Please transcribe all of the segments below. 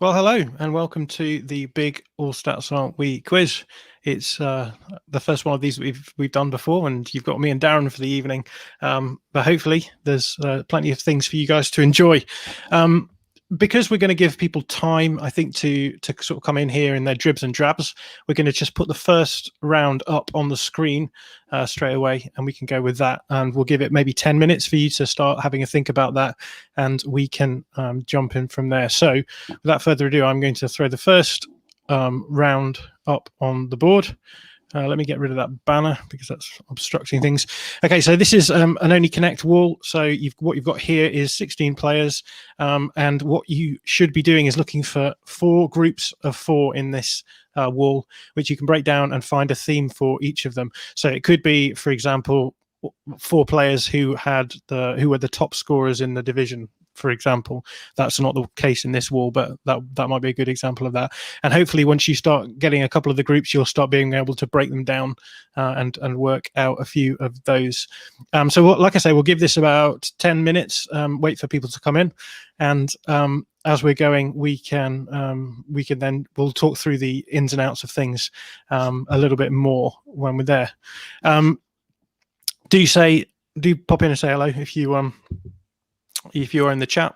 Well, hello and welcome to the Big ASAW Quiz. It's the first one of these we've done before, and you've got me and Darren for the evening. But hopefully, there's plenty of things for you guys to enjoy. Because we're going to give people time, I think, to sort of come in here in their dribs and drabs, we're going to just put the first round up on the screen straight away, and we can go with that. And we'll give it maybe 10 minutes for you to start having a think about that, and we can jump in from there. So without further ado, I'm going to throw the first round up on the board. Let me get rid of that banner because that's obstructing things. Okay, so this is an Only Connect wall. So what you've got here is 16 players, and what you should be doing is looking for 4 groups of 4 in this wall, which you can break down and find a theme for each of them. So it could be, for example, 4 players who were the top scorers in the division. For example, that's not the case in this wall, but that might be a good example of that. And hopefully, once you start getting a couple of the groups, you'll start being able to break them down and work out a few of those. Like I say, we'll give this about 10 minutes. Wait for people to come in, and as we're going, we'll talk through the ins and outs of things a little bit more when we're there. Do pop in and say hello if you are in the chat.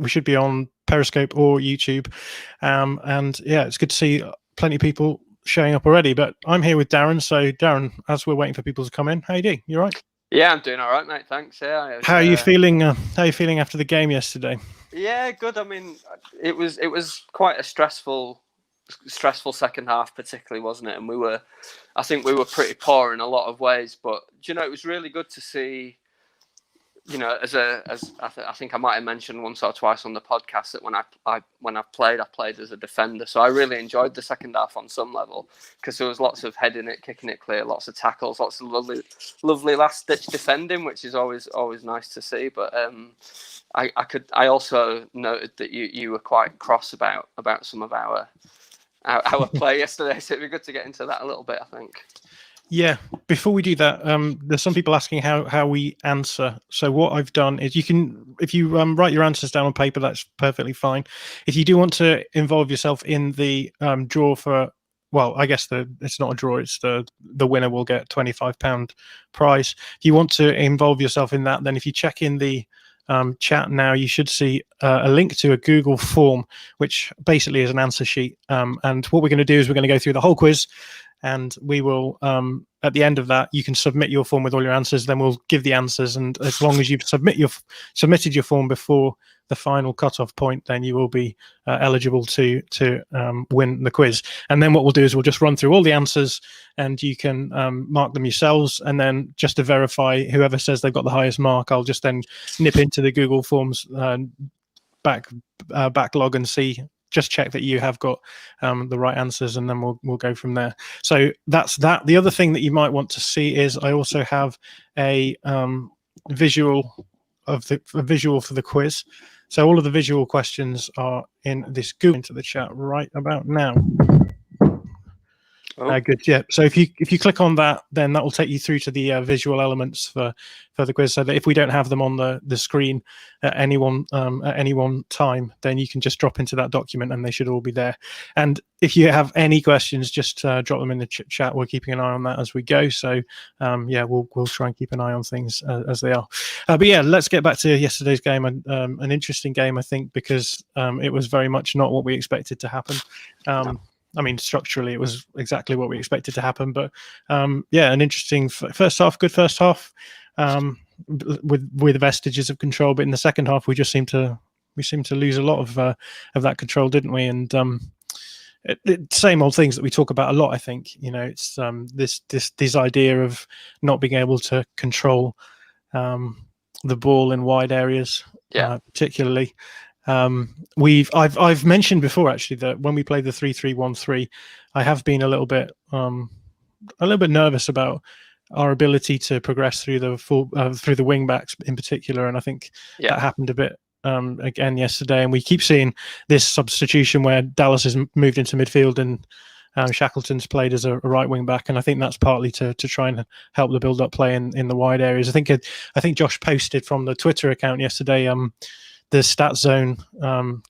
We should be on Periscope or YouTube, and yeah, it's good to see plenty of people showing up already. But I'm here with Darren. So Darren, as we're waiting for people to come in, how you doing? You all right? Yeah, I'm doing all right, mate. Thanks. Yeah. How are you feeling? How are you feeling after the game yesterday? Yeah, good. I mean, it was quite a stressful second half, particularly, wasn't it? And I think we were pretty poor in a lot of ways. But it was really good to see. I think I might have mentioned once or twice on the podcast that when I played as a defender. So I really enjoyed the second half on some level because there was lots of heading it, kicking it clear, lots of tackles, lots of lovely last ditch defending, which is always nice to see. But I also noted that you were quite cross about some of our play yesterday. So it'd be good to get into that a little bit, I think. Yeah, before we do that, there's some people asking how we answer. So what I've done is if you write your answers down on paper, that's perfectly fine. If you do want to involve yourself in the draw for, well, I guess it's not a draw, it's the winner will get £25 prize. If you want to involve yourself in that, then if you check in the chat now, you should see a link to a Google form, which basically is an answer sheet. And what we're going to do is we're going to go through the whole quiz, and we will, at the end of that, you can submit your form with all your answers. Then we'll give the answers, and as long as you've submitted your form before the final cutoff point, then you will be eligible to win the quiz. And then what we'll do is we'll just run through all the answers, and you can mark them yourselves. And then just to verify, whoever says they've got the highest mark, I'll just then nip into the Google Forms backlog and just check that you have got the right answers, and then we'll go from there. So that's that. The other thing that you might want to see is I also have a visual for the quiz. So all of the visual questions are in this Google into the chat right about now. Good. Yeah. So if you click on that, then that will take you through to the visual elements for the quiz. So that if we don't have them on the screen at any one time, then you can just drop into that document, and they should all be there. And if you have any questions, just drop them in the chat. We're keeping an eye on that as we go. So yeah, we'll try and keep an eye on things as they are. But yeah, let's get back to yesterday's game. An interesting game, I think, because it was very much not what we expected to happen. I mean, structurally, it was exactly what we expected to happen. But yeah, an interesting first half, good first half, with vestiges of control. But in the second half, we seemed to lose a lot of that control, didn't we? And same old things that we talk about a lot. I think it's this idea of not being able to control the ball in wide areas, particularly. I've mentioned before actually that when we play the 3-3-1-3, I have been a little bit nervous about our ability to progress through the wing backs in particular, and I think that happened a bit again yesterday. And we keep seeing this substitution where Dallas has moved into midfield and Shackleton's played as a right wing back, and I think that's partly to try and help the build up play in the wide areas. I think Josh posted from the Twitter account yesterday. the stat zone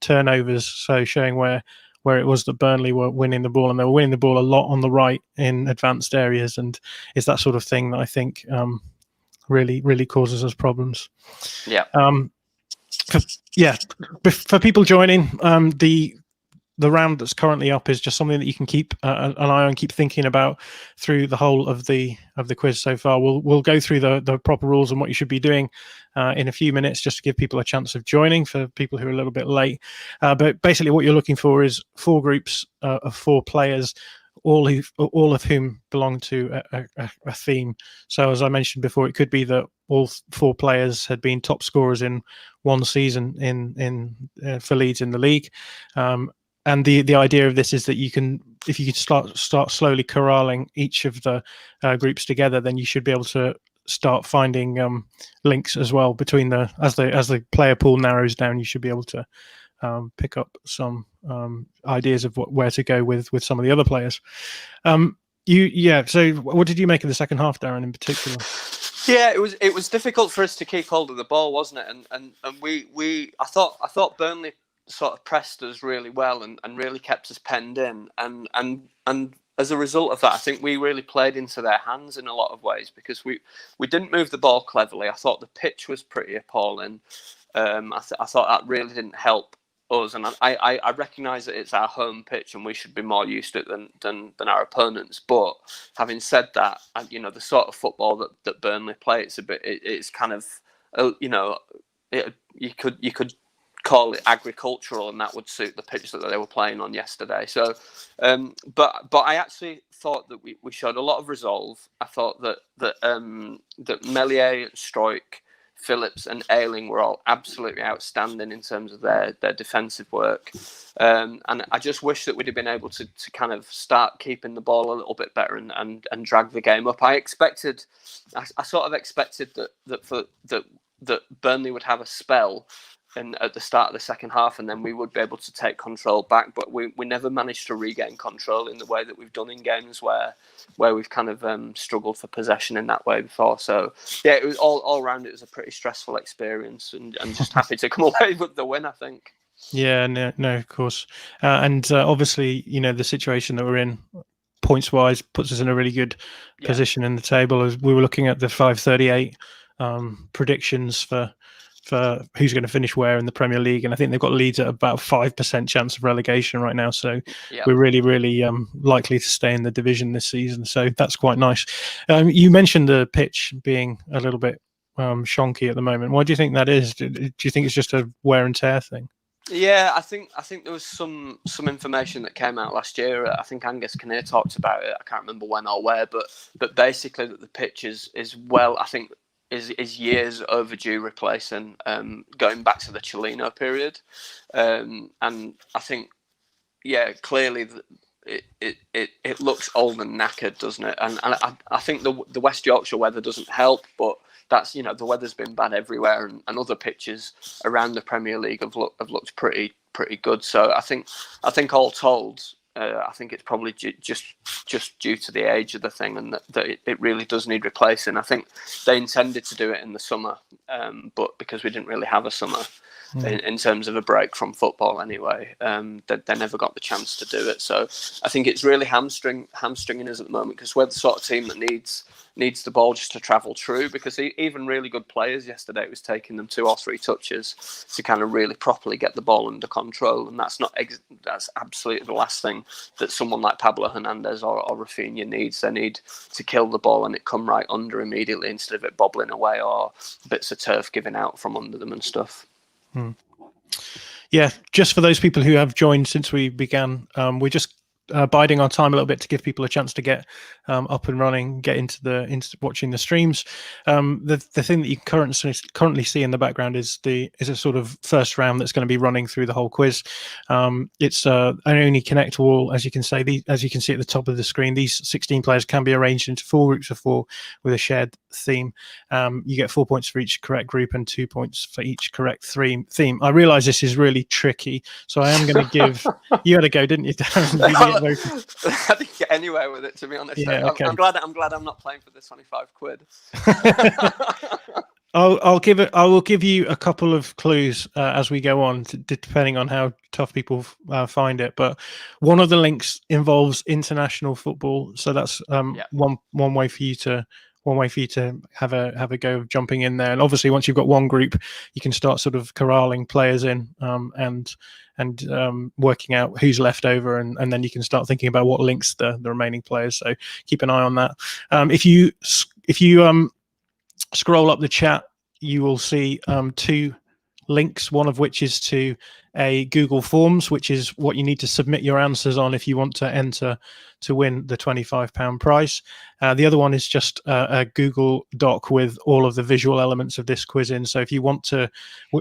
turnovers, so showing where it was that Burnley were winning the ball, and they were winning the ball a lot on the right in advanced areas, and it's that sort of thing that I think really causes us problems. Yeah. For people joining, the round that's currently up is just something that you can keep an eye on, keep thinking about through the whole of the quiz so far. We'll go through the proper rules and what you should be doing in a few minutes, just to give people a chance of joining for people who are a little bit late. But basically, what you're looking for is 4 groups of 4 players, all of whom belong to a theme. So, as I mentioned before, it could be that all 4 players had been top scorers in one season for Leeds in the league. And the idea of this is that if you can start slowly corralling each of the groups together, then you should be able to start finding links as well between as the player pool narrows down. You should be able to pick up some ideas of where to go with some of the other players. So what did you make of the second half, Darren, in particular? Yeah, it was difficult for us to keep hold of the ball, wasn't it? And I thought Burnley sort of pressed us really well and really kept us penned in, and as a result of that, I think we really played into their hands in a lot of ways, because we didn't move the ball cleverly. I thought the pitch was pretty appalling. I thought that really didn't help us, and I recognise that it's our home pitch and we should be more used to it than our opponents. But having said that, the sort of football that Burnley play, it's kind of, you could call it agricultural, and that would suit the pitch that they were playing on yesterday. So, but I actually thought that we showed a lot of resolve. I thought that Meslier, Struijk, Phillips, and Ayling were all absolutely outstanding in terms of their defensive work, and I just wish that we'd have been able to kind of start keeping the ball a little bit better and drag the game up. I sort of expected that Burnley would have a spell at the start of the second half, and then we would be able to take control back, but we never managed to regain control in the way that we've done in games where we've kind of struggled for possession in that way before. So yeah, it was all around, it was a pretty stressful experience, and just happy to come away with the win, I think. Yeah, no, of course. And obviously, the situation that we're in, points wise, puts us in a really good position in the table. As we were looking at the 538 predictions for who's going to finish where in the Premier League, and I think they've got Leeds at about 5% chance of relegation right now. So we're really likely to stay in the division this season. So that's quite nice. You mentioned the pitch being a little bit shonky at the moment. Why do you think that is? Do you think it's just a wear and tear thing? Yeah, I think there was some information that came out last year. I think Angus Kinnear talked about it. I can't remember when or where, but basically that the pitch is well, I think, is years overdue replacing, going back to the Chileno period, and I think, clearly it looks old and knackered, doesn't it? And I think the West Yorkshire weather doesn't help, but that's, the weather's been bad everywhere, and other pitches around the Premier League have looked pretty good. So I think all told, I think it's probably just due to the age of the thing, and that it really does need replacing. I think they intended to do it in the summer, but because we didn't really have a summer in terms of a break from football anyway, they never got the chance to do it. So I think it's really hamstringing us at the moment, because we're the sort of team that needs the ball just to travel through, because even really good players yesterday, it was taking them 2 or 3 touches to kind of really properly get the ball under control, and that's absolutely the last thing that someone like Pablo Hernandez or Rafinha needs. They need to kill the ball and it come right under immediately, instead of it bobbling away or bits of turf giving out from under them and stuff. Yeah, just for those people who have joined since we began, we're just biding our time a little bit to give people a chance to get up and running, get into watching the streams. The thing that you currently see in the background is a sort of first round that's going to be running through the whole quiz. It's an only connect all, as you can see at the top of the screen. These 16 players can be arranged into 4 groups of 4 with a shared theme. You get 4 points for each correct group and 2 points for each correct theme. I realise this is really tricky, so I am going to give. You had a go, didn't you, Darren? I didn't get anywhere with it, to be honest. Yeah, okay. I'm glad I'm not playing for this 25 quid. I will give you a couple of clues as we go on, depending on how tough people find it. But one of the links involves international football, so that's one way for you to have a go of jumping in there. And obviously, once you've got one group, you can start sort of corralling players in and working out who's left over, and then you can start thinking about what links the remaining players. So keep an eye on that. If you scroll up the chat, you will see two links, one of which is to a Google Forms, which is what you need to submit your answers on if you want to enter to win the £25 prize. The other one is just a Google Doc with all of the visual elements of this quiz in. So if you want to,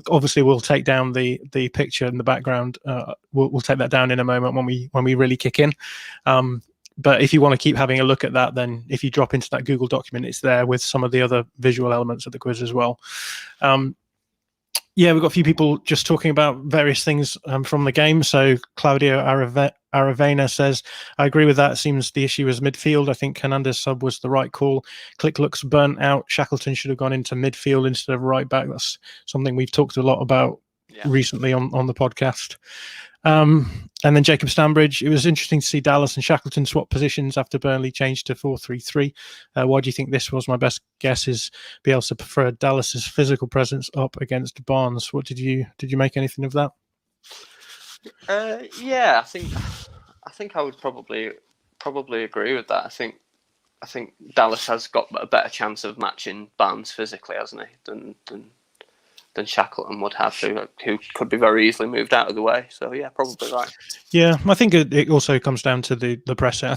obviously we'll take down the picture in the background. We'll take that down in a moment when we really kick in. But if you want to keep having a look at that, then if you drop into that Google document, it's there with some of the other visual elements of the quiz as well. We've got a few people just talking about various things from the game. So Claudio Aravena says, I agree with that. It seems the issue is midfield. I think Hernandez sub was the right call. Click looks burnt out. Shackleton should have gone into midfield instead of right back. That's something we've talked a lot about recently on the podcast. And then Jacob Stanbridge, it was interesting to see Dallas and Shackleton swap positions after Burnley changed to 4-3-3. Why do you think this was? My best guess is Bielsa preferred Dallas's physical presence up against Barnes. What did you make anything of that? I think I would probably agree with that. I think Dallas has got a better chance of matching Barnes physically, hasn't he, than Shackleton would have, who could be very easily moved out of the way. So yeah, probably right. Yeah, I think it also comes down to the pressing. I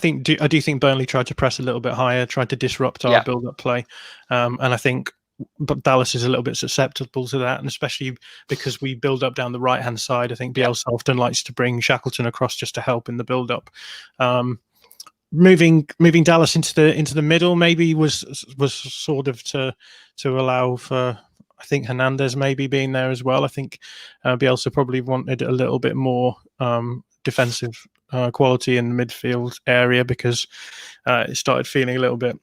do think Burnley tried to press a little bit higher, tried to disrupt our build-up play, and I think Dallas is a little bit susceptible to that, and especially because we build up down the right-hand side. I think Bielsa often likes to bring Shackleton across just to help in the build-up. Moving Dallas into the middle maybe was sort of to allow for, I think, Hernandez maybe being there as well. I think Bielsa probably wanted a little bit more defensive quality in the midfield area because it started feeling a little bit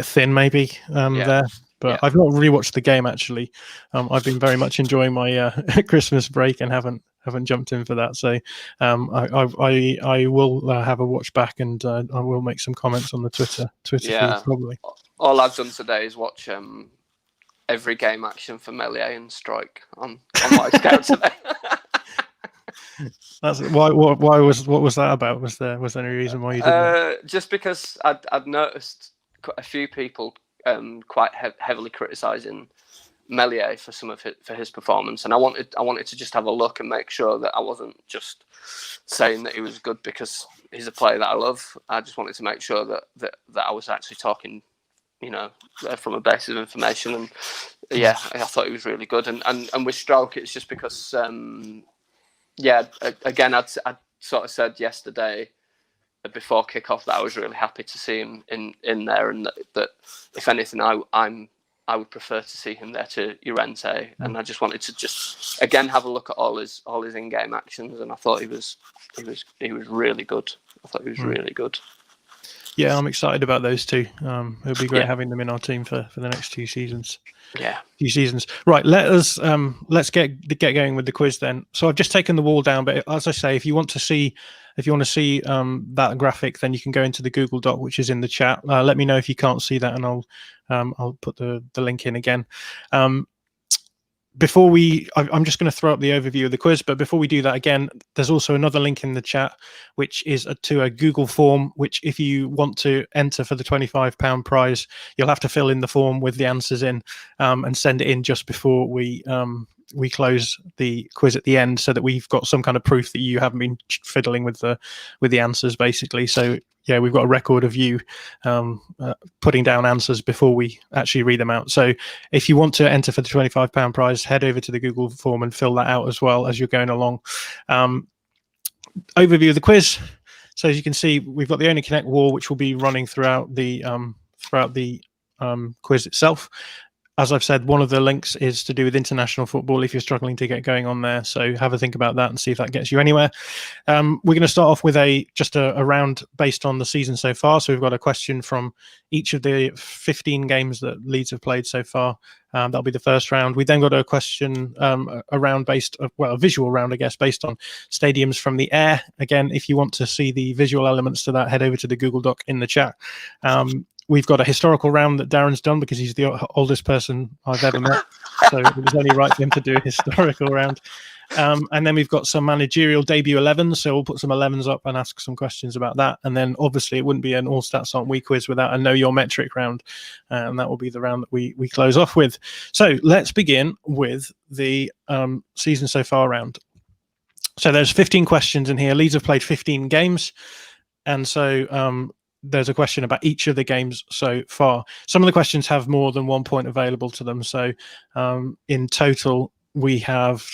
thin maybe there. But I've not really watched the game actually. I've been very much enjoying my Christmas break and haven't jumped in for that. So I will have a watch back and I will make some comments on the Twitter feed probably. All I've done today is watch every game action for Melier and Strike on my Scout today. That's why. What was that about? Was there any reason why you did that? Just because I'd noticed a few people quite heavily criticising Melier for his performance, and I wanted to just have a look and make sure that I wasn't just saying that he was good because he's a player that I love. I just wanted to make sure that I was actually talking, from a basis of information, and I thought he was really good. And with Stroke, it's just because, again, I'd sort of said yesterday before kickoff that I was really happy to see him in there, and that if anything, I would prefer to see him there to Llorente, and I just wanted to just again have a look at all his in-game actions, and I thought he was really good. I thought he was really good. Yeah, I'm excited about those two. It'll be great having them in our team for the next 2 seasons. Yeah, 2 seasons. Right, let's get going with the quiz then. So I've just taken the wall down, but as I say, if you want to see that graphic, then you can go into the Google Doc, which is in the chat. Let me know if you can't see that, and I'll put the link in again. I'm just going to throw up the overview of the quiz, but before we do that, again, there's also another link in the chat, which is to a Google form, which if you want to enter for the £25 prize, you'll have to fill in the form with the answers in and send it in just before we close the quiz at the end, so that we've got some kind of proof that you haven't been fiddling with the answers, basically. So yeah, we've got a record of you putting down answers before we actually read them out. So if you want to enter for the £25 prize, head over to the Google form and fill that out as well as you're going along. Overview of the quiz. So as you can see, we've got the Only Connect wall, which will be running throughout the quiz itself. as I've said, one of the links is to do with international football if you're struggling to get going on there. So have a think about that and see if that gets you anywhere. We're going to start off with just a round based on the season so far. So we've got a question from each of the 15 games that Leeds have played so far. That'll be the first round. We then got a question, a round a visual round, I guess, based on stadiums from the air. Again, if you want to see the visual elements to that, head over to the Google Doc in the chat. We've got a historical round that Darren's done because he's the oldest person I've ever met. So it was only right for him to do a historical round. And then we've got some managerial debut 11s. So we'll put some 11s up and ask some questions about that. And then obviously it wouldn't be an All Stats Aren't We quiz without a Know Your Metric round. And that will be the round that we close off with. So let's begin with the season so far round. So there's 15 questions in here. Leeds have played 15 games. And so there's a question about each of the games so far. Some of the questions have more than 1 point available to them. So in total, we have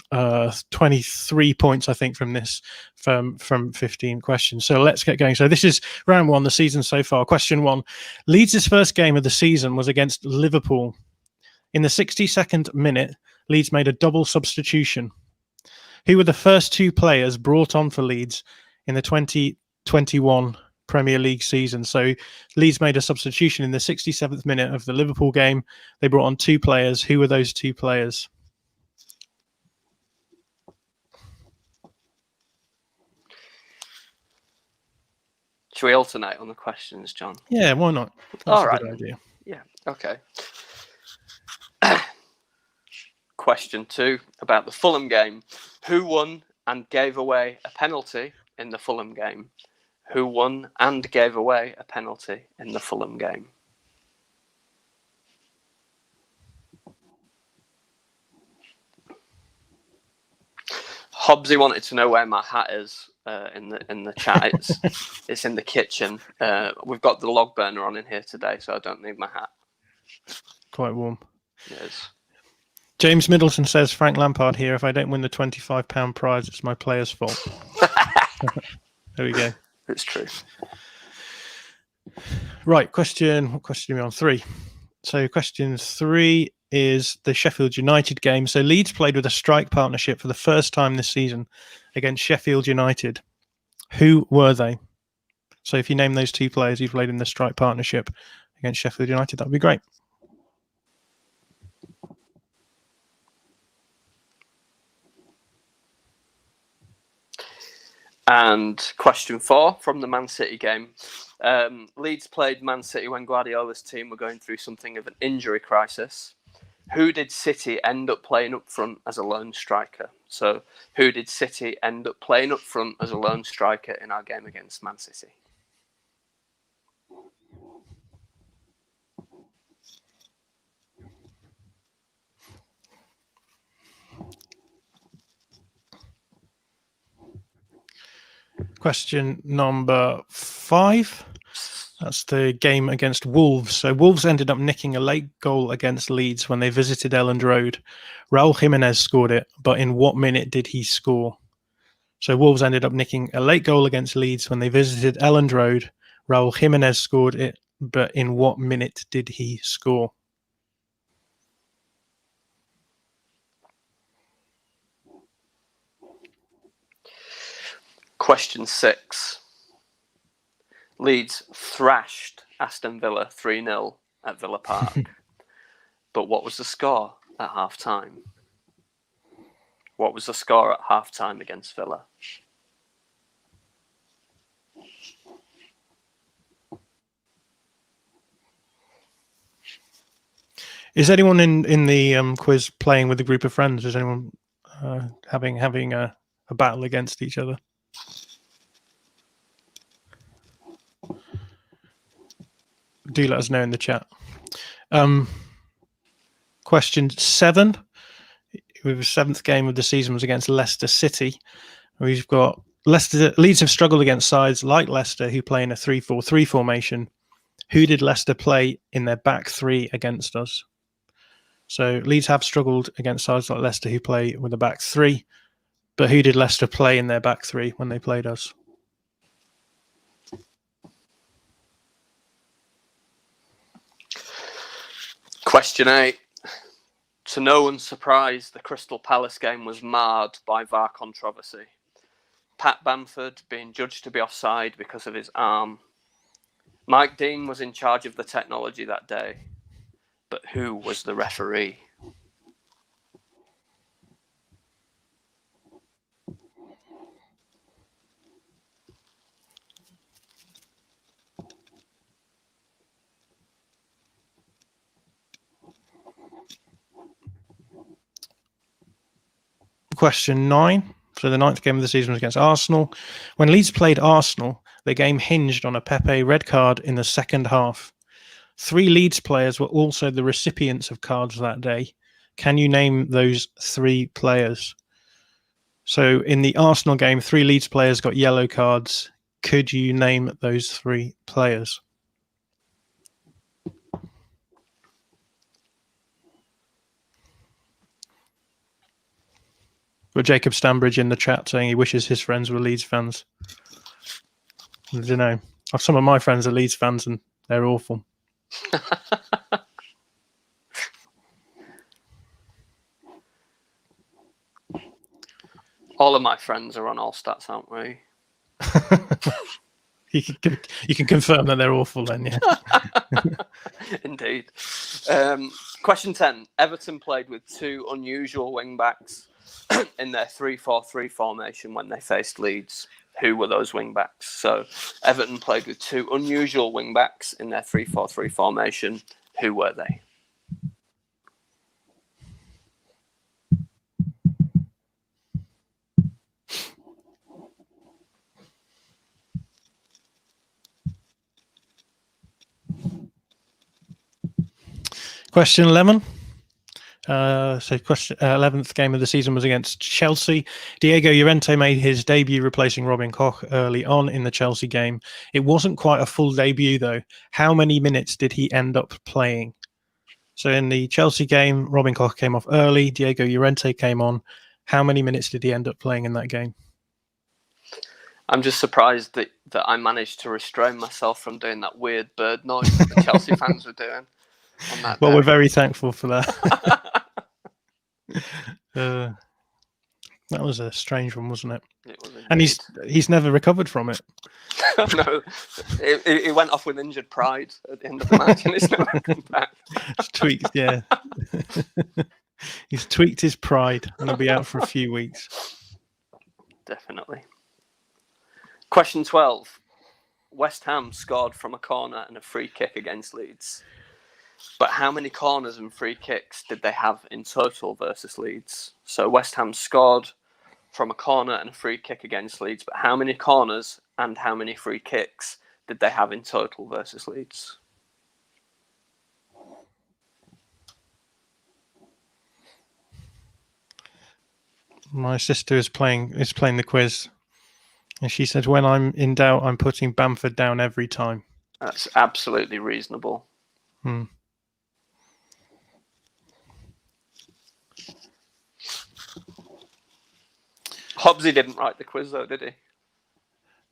23 points, I think, from 15 questions. So let's get going. So this is round one, the season so far. Question one. Leeds' first game of the season was against Liverpool. In the 62nd minute, Leeds made a double substitution. Who were the first two players brought on for Leeds in the 2021 Premier League season? So Leeds made a substitution in the 67th minute of the Liverpool game. They brought on two players. Who were those two players? Should we alternate on the questions, John? Yeah, why not? That's all a right. good idea. Yeah, okay. Question 2 about the Fulham game. Who won and gave away a penalty in the Fulham game? Who won and gave away a penalty in the Fulham game? Hobbsy wanted to know where my hat is in the chat. It's in the kitchen. We've got the log burner on in here today, so I don't need my hat. Quite warm. It is. James Middleton says, Frank Lampard here. If I don't win the £25 prize, it's my player's fault. There we go. It's true. Right, what question are we on? 3. So question 3 is the Sheffield United game. So Leeds played with a strike partnership for the first time this season against Sheffield United. Who were they? So if you name those two players who played in the strike partnership against Sheffield United, that would be great. And question 4 from the Man City game. Leeds played Man City when Guardiola's team were going through something of an injury crisis. Who did City end up playing up front as a lone striker? So who did City end up playing up front as a lone striker in our game against Man City? Question number 5. That's the game against Wolves. So Wolves ended up nicking a late goal against Leeds when they visited Elland Road. Raul Jimenez scored it, but in what minute did he score? So Wolves ended up nicking a late goal against Leeds when they visited Elland Road. Raul Jimenez scored it, but in what minute did he score? Question 6. Leeds thrashed Aston Villa 3-0 at Villa Park. But what was the score at half-time? What was the score at half-time against Villa? Is anyone in the quiz playing with a group of friends? Is anyone having a battle against each other? Do let us know in the chat. Question 7. The 7th game of the season was against Leicester City. We've got Leeds have struggled against sides like Leicester who play in a 3-4-3 formation. Who did Leicester play in their back three against us? So Leeds have struggled against sides like Leicester who play with a back three. But who did Leicester play in their back three when they played us? Question 8. To no one's surprise, the Crystal Palace game was marred by VAR controversy. Pat Bamford being judged to be offside because of his arm. Mike Dean was in charge of the technology that day. But who was the referee? Question 9. So the 9th game of the season was against Arsenal. When Leeds played Arsenal, the game hinged on a Pepe red card in the second half. 3 Leeds players were also the recipients of cards that day. Can you name those 3 players? So in the Arsenal game, 3 Leeds players got yellow cards. Could you name those 3 players? With Jacob Stambridge in the chat saying he wishes his friends were Leeds fans. I don't know. Some of my friends are Leeds fans and they're awful. All of my friends are on All Stats, aren't we? You can confirm that they're awful then, yeah. Indeed. Question 10. Everton played with 2 unusual wing-backs in their 3-4-3 formation when they faced Leeds. Who were those wing-backs? So Everton played with 2 unusual wing-backs in their 3-4-3 formation. Who were they? Question 11. Question 11th game of the season was against Chelsea. Diego Llorente made his debut replacing Robin Koch early on in the Chelsea game. It wasn't quite a full debut though. How many minutes did he end up playing? So in the Chelsea game, Robin Koch came off early. Diego Llorente came on. How many minutes did he end up playing in that game? I'm just surprised that I managed to restrain myself from doing that weird bird noise that the Chelsea fans were doing. Well, we're very thankful for that. That was a strange one, wasn't it? It was and he's never recovered from it. No, he went off with injured pride at the end of the match, and he's never come back. It's tweaked, yeah. He's tweaked his pride, and he'll be out for a few weeks. Definitely. Question 12. West Ham scored from a corner and a free kick against Leeds. But how many corners and free kicks did they have in total versus Leeds? So West Ham scored from a corner and a free kick against Leeds, but how many corners and how many free kicks did they have in total versus Leeds? My sister is playing the quiz, and she said, "When I'm in doubt, I'm putting Bamford down every time." That's absolutely reasonable. Hobbsy didn't write the quiz, though, did he?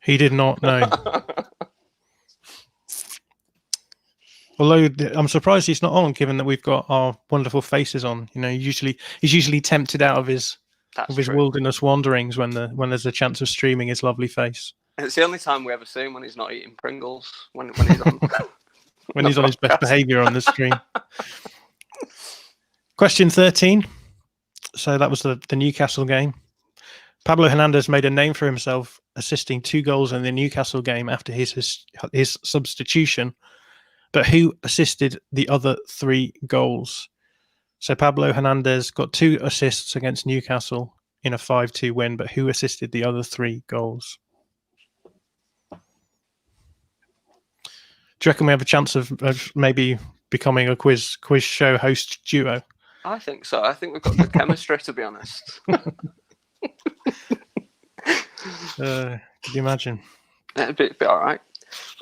He did not, no. Although I'm surprised he's not on, given that we've got our wonderful faces on. You know, he's usually tempted out of his wilderness wanderings when there's a chance of streaming his lovely face. It's the only time we ever see him when he's not eating Pringles. When he's on when he's on his best behaviour on the stream. Question 13. So that was the Newcastle game. Pablo Hernandez made a name for himself, assisting 2 goals in the Newcastle game after his substitution. But who assisted the other 3 goals? So Pablo Hernandez got 2 assists against Newcastle in a 5-2 win, but who assisted the other 3 goals? Do you reckon we have a chance of maybe becoming a quiz show host duo? I think so. I think we've got good chemistry, to be honest. Could you imagine? It'd be all right.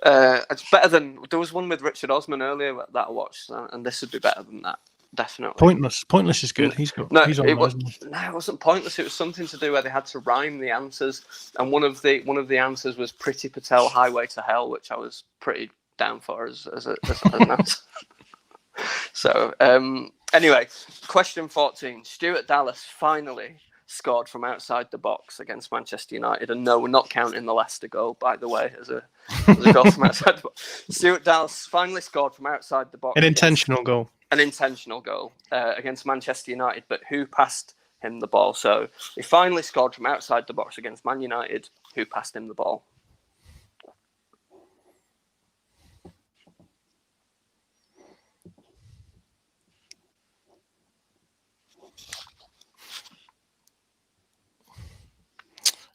It's better than there was one with Richard Osmond earlier that I watched, and this would be better than that. Definitely. Pointless is good. He's on it wasn't pointless. It was something to do where they had to rhyme the answers, and one of the answers was Priti Patel Highway to Hell, which I was pretty down for as an answer. So Anyway, question 14. Stuart Dallas finally scored from outside the box against Manchester United. And no, we're not counting the Leicester goal, by the way, as a goal from outside the box. Stuart Dallas finally scored from outside the box. An intentional goal. An intentional goal against Manchester United, but who passed him the ball? So he finally scored from outside the box against Man United. Who passed him the ball?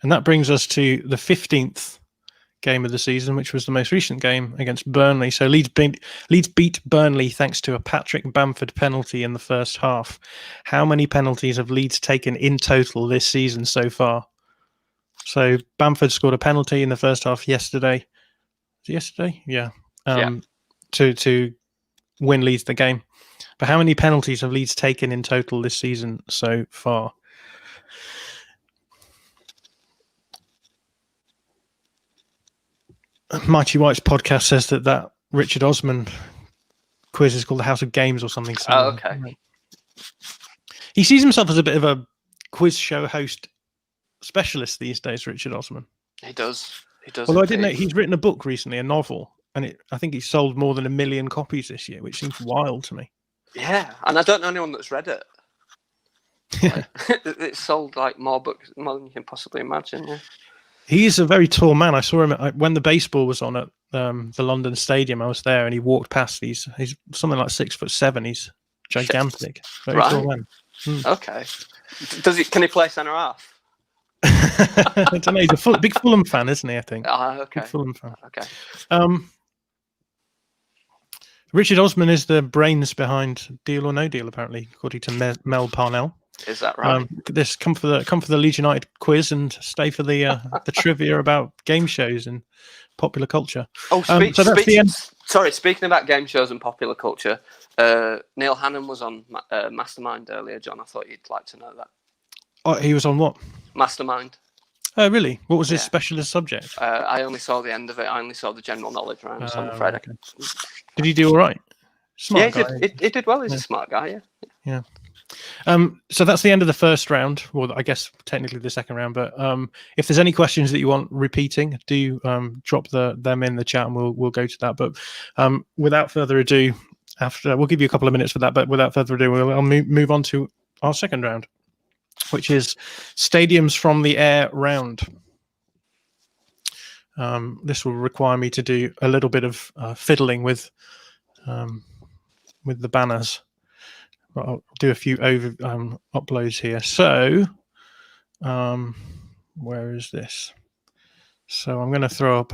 And that brings us to the 15th game of the season, which was the most recent game against Burnley. So Leeds beat Burnley thanks to a Patrick Bamford penalty in the first half. How many penalties have Leeds taken in total this season so far? So Bamford scored a penalty in the first half yesterday. Was it yesterday? Yeah. To win Leeds the game. But how many penalties have Leeds taken in total this season so far? Mighty White's podcast says that Richard Osmond quiz is called the House of Games or something similar. Oh, okay. He sees himself as a bit of a quiz show host specialist these days, Richard Osmond. He does. Although I didn't know he's written a book recently, a novel, and I think he sold more than 1 million copies this year, which seems wild to me. Yeah, and I don't know anyone that's read it. Yeah. It sold like more books, more than you can possibly imagine. Yeah. He is a very tall man. I saw him when the baseball was on at the London Stadium. I was there, and he walked past. He's something like 6'7". He's gigantic, very tall man. Okay. Can he play centre half? I don't know. He's a big Fulham fan, isn't he? I think. Okay. Big Fulham fan. Okay. Richard Osman is the brains behind Deal or No Deal, apparently, according to Mel Parnell. Is that right? Come for the Leeds United quiz and stay for the trivia about game shows and popular culture. Oh, speaking about game shows and popular culture, Neil Hannon was on Mastermind earlier, John. I thought you'd like to know that. Oh, he was on what? Mastermind. Oh, really? What was his specialist subject? I only saw the end of it. I only saw the general knowledge rounds, I'm afraid. Okay. Did he do all right? Smart guy. He did well. He's a smart guy, yeah. So that's the end of the first round, or I guess technically the second round. But if there's any questions that you want repeating, do drop them in the chat, and we'll go to that. But without further ado, we'll give you a couple of minutes for that. But without further ado, I'll move on to our second round, which is Stadiums from the Air round. This will require me to do a little bit of fiddling with the banners. I'll do a few uploads here. So, where is this? So I'm going to throw up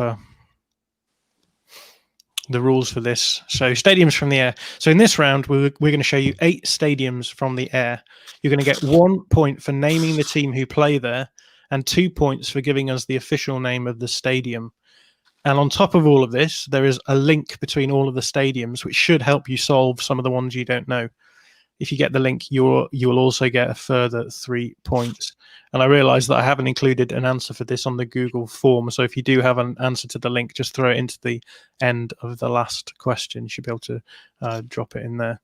the rules for this. So stadiums from the air. So in this round, we're going to show you 8 stadiums from the air. You're going to get 1 point for naming the team who play there, and 2 points for giving us the official name of the stadium. And on top of all of this, there is a link between all of the stadiums, which should help you solve some of the ones you don't know. If you get the link, you will also get a further 3 points. And I realize that I haven't included an answer for this on the Google form. So if you do have an answer to the link, just throw it into the end of the last question. You should be able to drop it in there.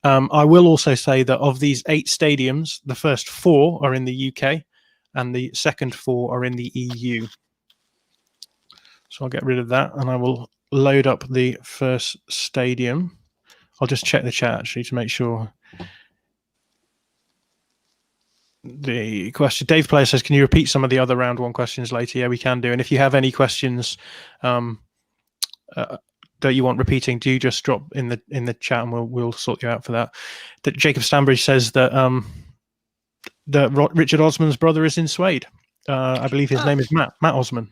I will also say that of these 8 stadiums, the first 4 are in the UK and the second 4 are in the EU. So I'll get rid of that and I will load up the first stadium. I'll just check the chat actually to make sure. The question, Dave Player says, can you repeat some of the other round 1 questions later? Yeah, we can do. And if you have any questions that you want repeating, do just drop in the chat and we'll sort you out for that. That Jacob Stanbridge says that Richard Osman's brother is in Suede. I believe his name is Matt Osman.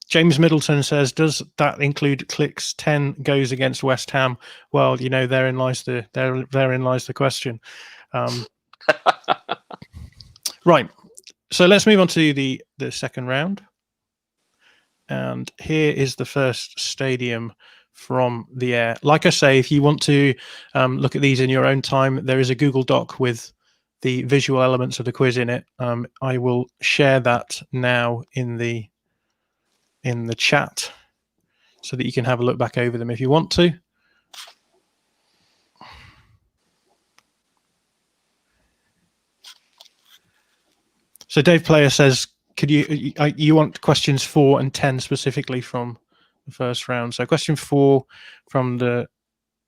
James Middleton says, does that include Click's 10 goes against West Ham? Well, you know, therein lies the question. Right. So let's move on to the second round. And here is the first stadium from the air. Like I say, if you want to look at these in your own time, there is a Google Doc with the visual elements of the quiz in it. I will share that now in the chat so that you can have a look back over them if you want to. So Dave Player says, could you want questions 4 and 10 specifically from the first round? So question 4 from the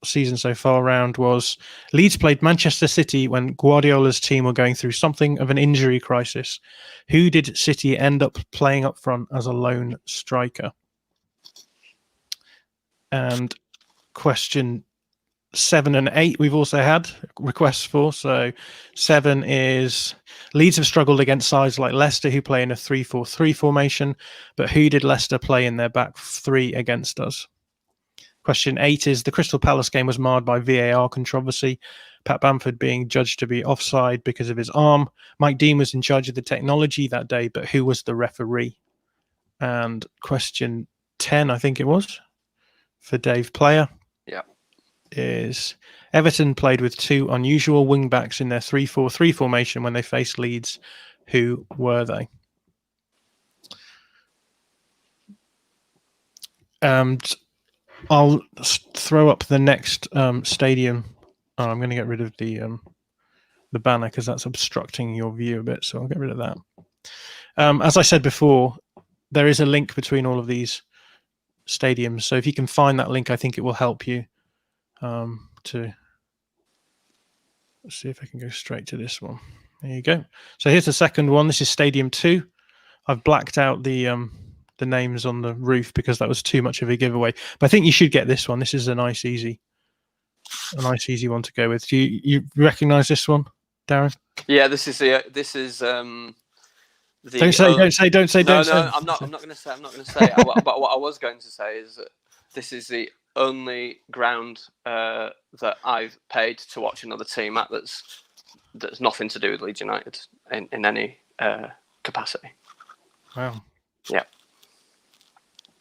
season so far round was: Leeds played Manchester City when Guardiola's team were going through something of an injury crisis. Who did City end up playing up front as a lone striker? And question 7 and 8 we've also had requests for. So 7 is: Leeds have struggled against sides like Leicester, who play in a 3-4-3 formation, but who did Leicester play in their back 3 against us? Question 8 is: the Crystal Palace game was marred by VAR controversy, Pat Bamford being judged to be offside because of his arm. Mike Dean was in charge of the technology that day, but who was the referee? And question 10, I think it was, for Dave Player, is: Everton played with 2 unusual wing-backs in their 3-4-3 formation when they faced Leeds. Who were they? And I'll throw up the next stadium. Oh, I'm going to get rid of the banner because that's obstructing your view a bit, so I'll get rid of that. As I said before, there is a link between all of these stadiums, so if you can find that link, I think it will help you to see if I can go straight to this one. There you go. So here's the second one. This is Stadium 2. I've blacked out the names on the roof because that was too much of a giveaway. But I think you should get this one. This is a nice easy one to go with. Do you recognise this one, Darren? Yeah, this is the Don't say. No, I'm not going to say. But what I was going to say is that this is the only ground that I've paid to watch another team at that's nothing to do with Leeds United in any capacity. Wow. Yeah.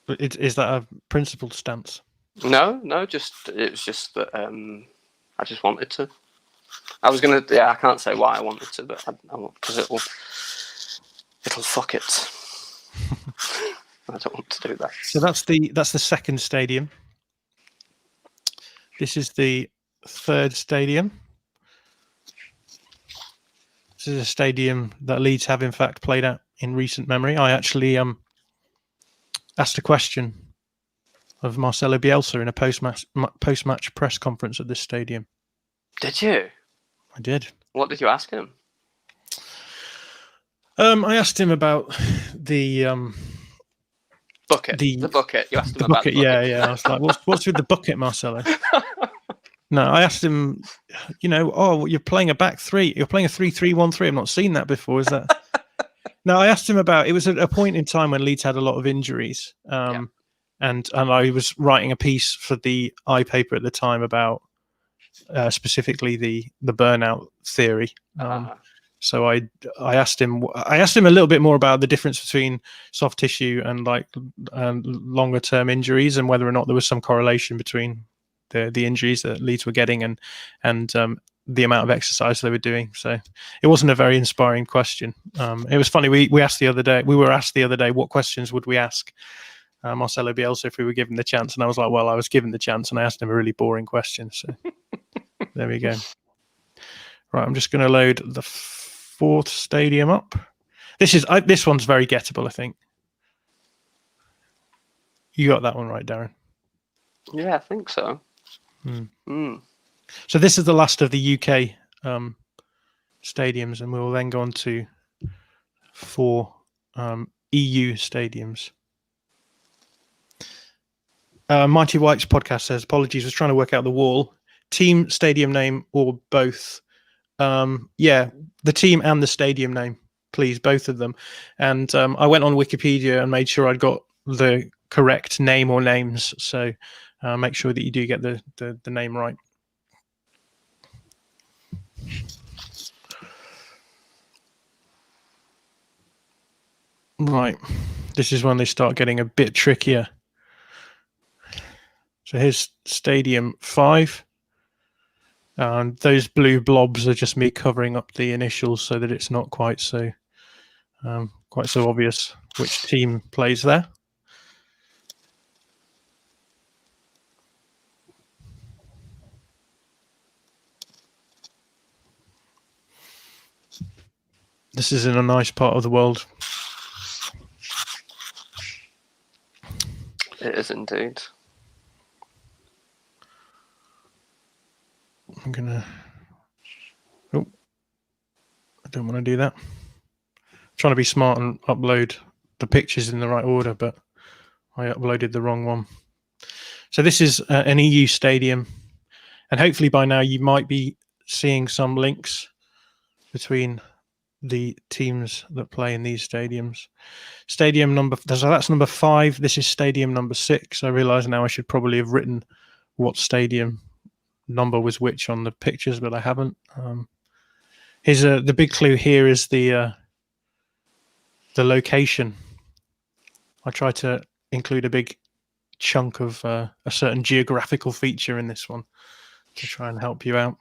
But is that a principled stance? No. It was just that I just wanted to. I was gonna. Yeah, I can't say why I wanted to, but because it'll fuck it. I don't want to do that. So that's the second stadium. This is the third stadium. This is a stadium that Leeds have in fact played at in recent memory. I actually asked a question of Marcelo Bielsa in a post-match press conference at this stadium. Did you? I did. What did you ask him? I asked him about the bucket. The bucket. You asked him about the bucket. Yeah. I was like, what's with the bucket, Marcelo? No, I asked him, you're playing a back 3. You're playing a 3-3-1-3. I've not seen that before. Is that? No, I asked him about. It was a point in time when Leeds had a lot of injuries, and I was writing a piece for the iPaper at the time about specifically the burnout theory. So I asked him a little bit more about the difference between soft tissue and longer term injuries, and whether or not there was some correlation between the injuries that Leeds were getting and the amount of exercise they were doing. So it wasn't a very inspiring question. It was funny. We were asked the other day, what questions would we ask Marcelo Bielsa if we were given the chance? And I was like, well, I was given the chance, and I asked him a really boring question. So there we go. Right, I'm just going to load the fourth stadium up. This one's very gettable, I think. You got that one right, Darren. Yeah, I think so. So this is the last of the UK stadiums, and we will then go on to 4 EU stadiums. Mighty White's podcast says, apologies, was trying to work out the wall. Team, stadium name, or both? The team and the stadium name, please, both of them. And I went on Wikipedia and made sure I'd got the correct name or names. So make sure that you do get the name right. Right. This is when they start getting a bit trickier. So here's Stadium 5. And those blue blobs are just me covering up the initials so that it's not quite so obvious which team plays there. This is in a nice part of the world. It is indeed. I'm gonna. Oh, I don't want to do that. I'm trying to be smart and upload the pictures in the right order, but I uploaded the wrong one. So this is an EU stadium, and hopefully by now you might be seeing some links between the teams that play in these stadiums. Stadium number, so that's number 5. This is stadium number 6. I realise now I should probably have written what stadium number was which on the pictures, but I haven't. Here's the big clue. Here is the location. I try to include a big chunk of a certain geographical feature in this one to try and help you out.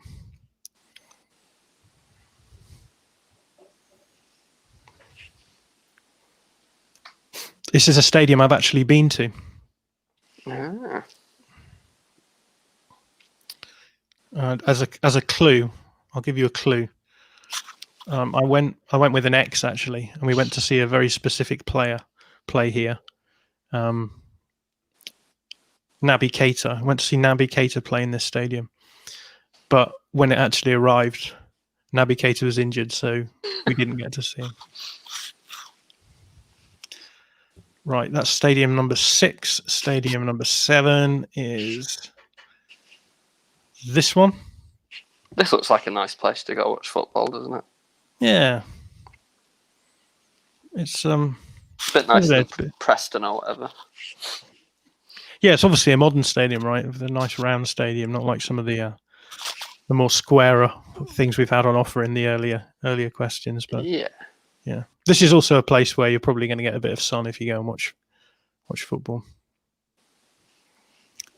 This is a stadium I've actually been to. Ah. As a clue, I'll give you a clue. I went with an ex actually, and we went to see a very specific player play here. Naby Keita. I went to see Naby Keita play in this stadium, but when it actually arrived, Naby Keita was injured, so we didn't get to see him. Right, that's stadium number 6. Stadium number 7 is this one. This looks like a nice place to go watch football, doesn't it? Yeah. It's a bit nicer than Preston or whatever. Yeah, it's obviously a modern stadium, right? With a nice round stadium, not like some of the more squarer things we've had on offer in the earlier questions. But yeah, this is also a place where you're probably going to get a bit of sun if you go and watch football.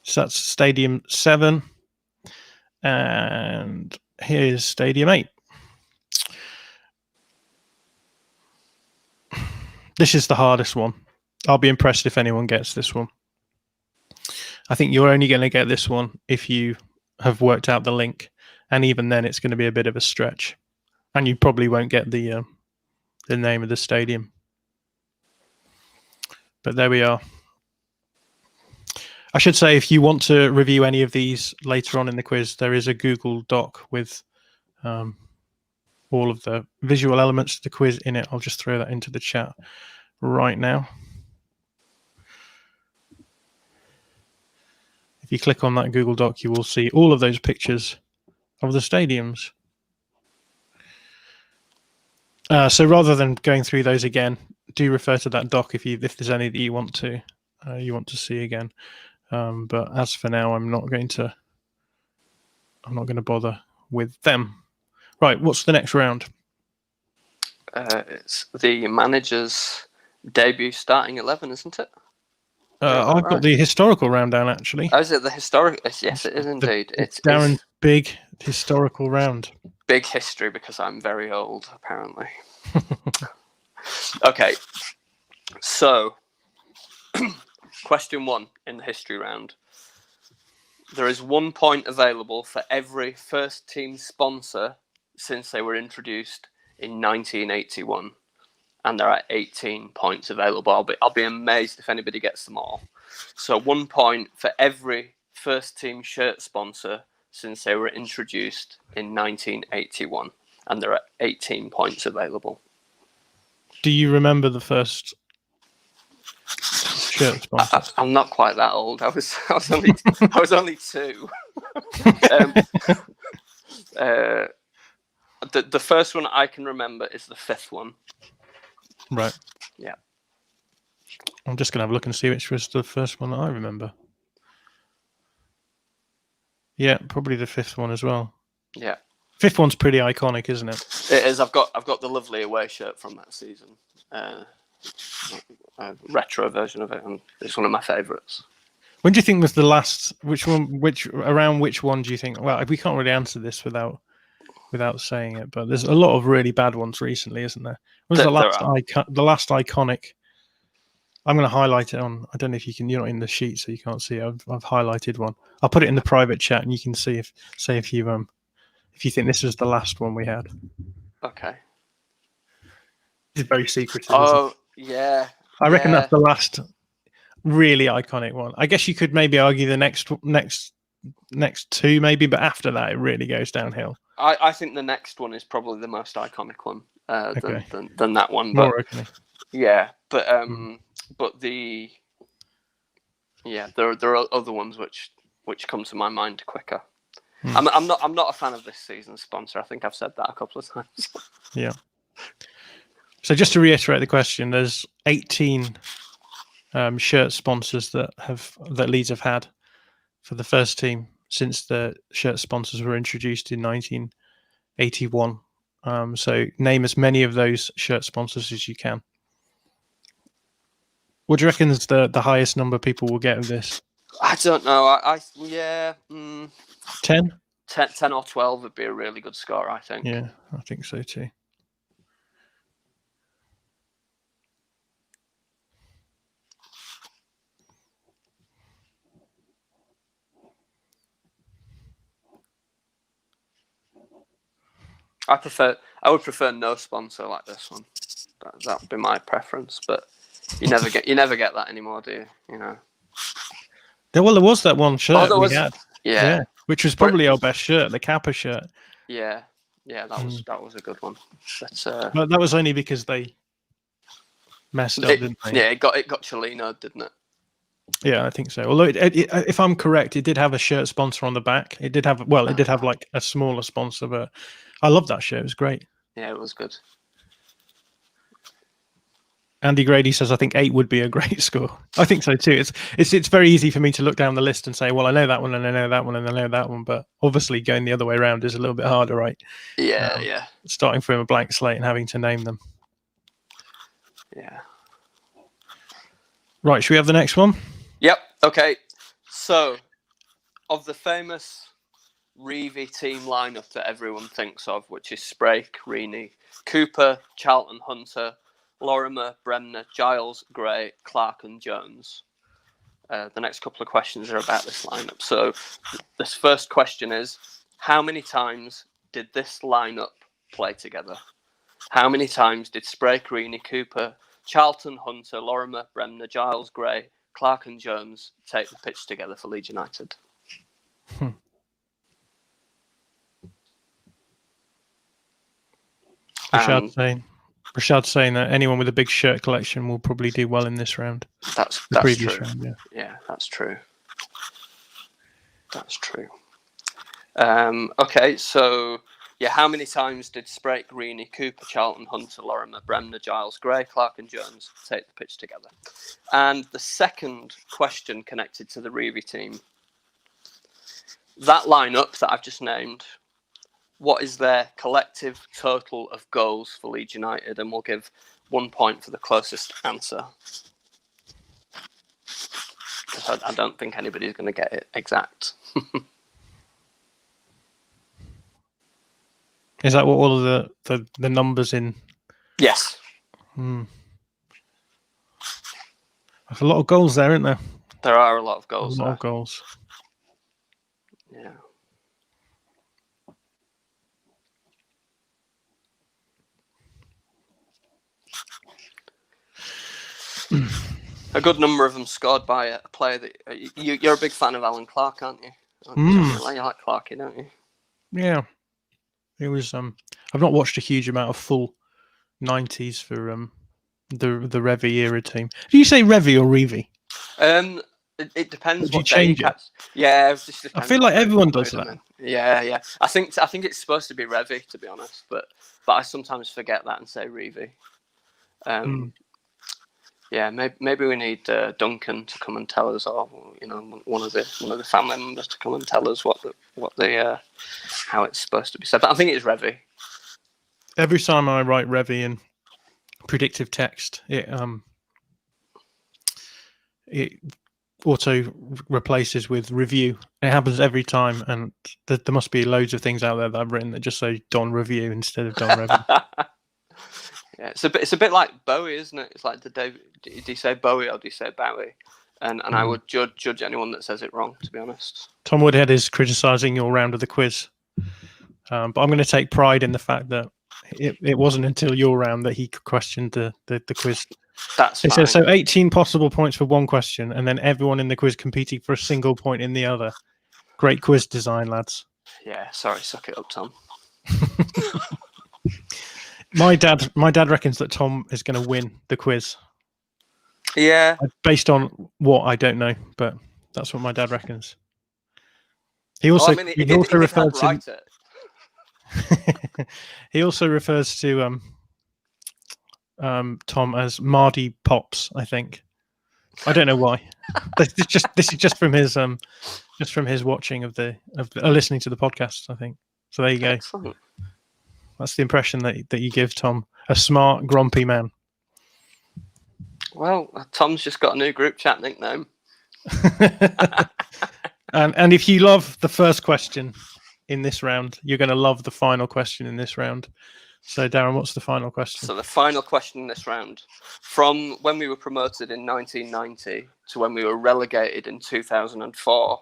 So that's Stadium 7, and here's Stadium 8. This is the hardest one. I'll be impressed if anyone gets this one. I think you're only going to get this one if you have worked out the link, and even then it's going to be a bit of a stretch, and you probably won't get the name of the stadium. But there we are. I should say, if you want to review any of these later on in the quiz, there is a Google Doc with all of the visual elements of the quiz in it. I'll just throw that into the chat right now. If you click on that Google Doc, you will see all of those pictures of the stadiums. So rather than going through those again, do refer to that doc if there's any that you want to see again. But as for now, I'm not going to bother with them. Right, what's the next round? It's the manager's debut starting 11, isn't it? I've got the historical round down, actually. Oh, is it the historic? Yes, it is indeed. It's Darren's big historical round. Big history, because I'm very old, apparently. Okay, so question 1 in the history round. There is 1 point available for every first team sponsor since they were introduced in 1981. And there are 18 points available. I'll be amazed if anybody gets them all. So 1 point for every first team shirt sponsor since they were introduced in 1981. And there are 18 points available. Do you remember the first shirt sponsor? I'm not quite that old. I was only 2. The first one I can remember is the 5th one. Right. Yeah. I'm just going to have a look and see which was the first one that I remember. Yeah, probably the 5th one as well. Yeah. 5th one's pretty iconic, isn't it? It is. I've got the lovely away shirt from that season. A retro version of it, and it's one of my favourites. When do you think was the last? Around which one do you think? Well, we can't really answer this without saying it, but there's a lot of really bad ones recently, isn't there? What was the last iconic? I'm going to highlight it on. I don't know if you can. You're not in the sheet, so you can't see it. I've highlighted one. I'll put it in the private chat, and you can see if you think this was the last one we had. Okay. It's very secretive. Oh, yeah. I reckon yeah. that's the last really iconic one. I guess you could maybe argue the next two, maybe, but after that, it really goes downhill. I think the next one is probably the most iconic one than that one. But More okay. yeah, but there are other ones which come to my mind quicker. I'm not a fan of this season's sponsor. I think I've said that a couple of times. Yeah. So just to reiterate the question, there's 18 shirt sponsors that Leeds have had for the first team since the shirt sponsors were introduced in 1981. So name as many of those shirt sponsors as you can. What do you reckon is the highest number people will get of this? I don't know. 10? 10 or 12 would be a really good score, I think. Yeah, I think so too. I would prefer no sponsor like this one. That would be my preference, but you never get that anymore, do you? You know. Well, there was that one shirt we had. Yeah, which was probably our best shirt, the Kappa shirt. Yeah, that was a good one. But that was only because they messed up, didn't they? Yeah, it got Cholino, didn't it? Yeah, I think so. Although, if I'm correct, it did have a shirt sponsor on the back. It did have like a smaller sponsor, but I love that shirt. It was great. Yeah, it was good. Andy Grady says, I think 8 would be a great score. I think so too. It's very easy for me to look down the list and say, well, I know that one, and I know that one, and I know that one. But obviously going the other way around is a little bit harder, right? Yeah. Starting from a blank slate and having to name them. Yeah. Right, should we have the next one? Yep. Okay. So, of the famous Reevy team lineup that everyone thinks of, which is Sprake, Reaney, Cooper, Charlton, Hunter, Lorimer, Bremner, Giles, Gray, Clark and Jones. The next couple of questions are about this lineup. So this first question is, how many times did this lineup play together? How many times did Sprake, Reaney, Cooper, Charlton, Hunter, Lorimer, Bremner, Giles, Gray, Clark and Jones take the pitch together for Leeds United? Rashad's saying that anyone with a big shirt collection will probably do well in this round. That's previous true. Round, yeah, that's true. That's true. Okay, so how many times did Sprake, Reaney, Cooper, Charlton, Hunter, Lorimer, Bremner, Giles, Gray, Clark and Jones take the pitch together? And the second question connected to the Reevy team, that lineup that I've just named, what is their collective total of goals for Leeds United? And we'll give 1 point for the closest answer. I don't think anybody's going to get it exact. Is that what all of the numbers in? Yes. There's a lot of goals there, isn't there? There are a lot of goals. Of goals. Yeah. A good number of them scored by a player that you're a big fan of. Alan Clark, aren't you? You like Clarky, don't you? Yeah, it was. I've not watched a huge amount of full 90s for the Revy era team. Do you say Revy or Reevy? It depends. Did you change it? Yeah, I feel like everyone does that. Yeah. I think it's supposed to be Revy, to be honest, but I sometimes forget that and say Reevy. Yeah, maybe we need Duncan to come and tell us, or one of the family members to come and tell us how it's supposed to be said. But I think it's Revy. Every time I write Revy in predictive text, it auto replaces with review. It happens every time, and there must be loads of things out there that I've written that just say Don Review instead of Don Revy. Yeah, it's a bit like Bowie, isn't it? It's like do you say Bowie or do you say Bowie? And I would judge anyone that says it wrong, to be honest. Tom Woodhead is criticising your round of the quiz, but I'm going to take pride in the fact that it wasn't until your round that he questioned the quiz. That's It fine. says, so 18 possible points for one question, and then everyone in the quiz competing for a single point in the other. Great quiz design, lads. Yeah, sorry, suck it up, Tom. My dad reckons that Tom is going to win the quiz. Yeah. Based on what I don't know, but that's what my dad reckons. He also he also referred to write it. he also refers to Tom as Mardy Pops, I think. I don't know why. This is just from his watching of listening to the podcast, I think. So there you go. Excellent. That's the impression that you give Tom, a smart, grumpy man. Well, Tom's just got a new group chat nickname. And if you love the first question in this round, you're going to love the final question in this round. So, Darren, what's the final question? So the final question in this round, from when we were promoted in 1990 to when we were relegated in 2004,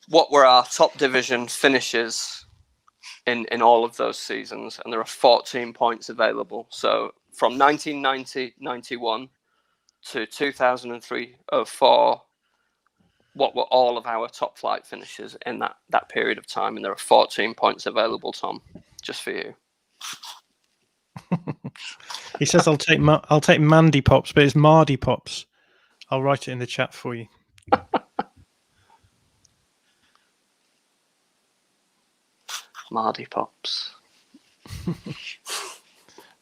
what were our top division finishes in all of those seasons? And there are 14 points available. So from 1990-91 to 2003-04, what were all of our top flight finishes in that period of time? And there are 14 points available, Tom, just for you. He says, I'll take Mandy Pops, but it's Mardy Pops. I'll write it in the chat for you. Mardy Pops.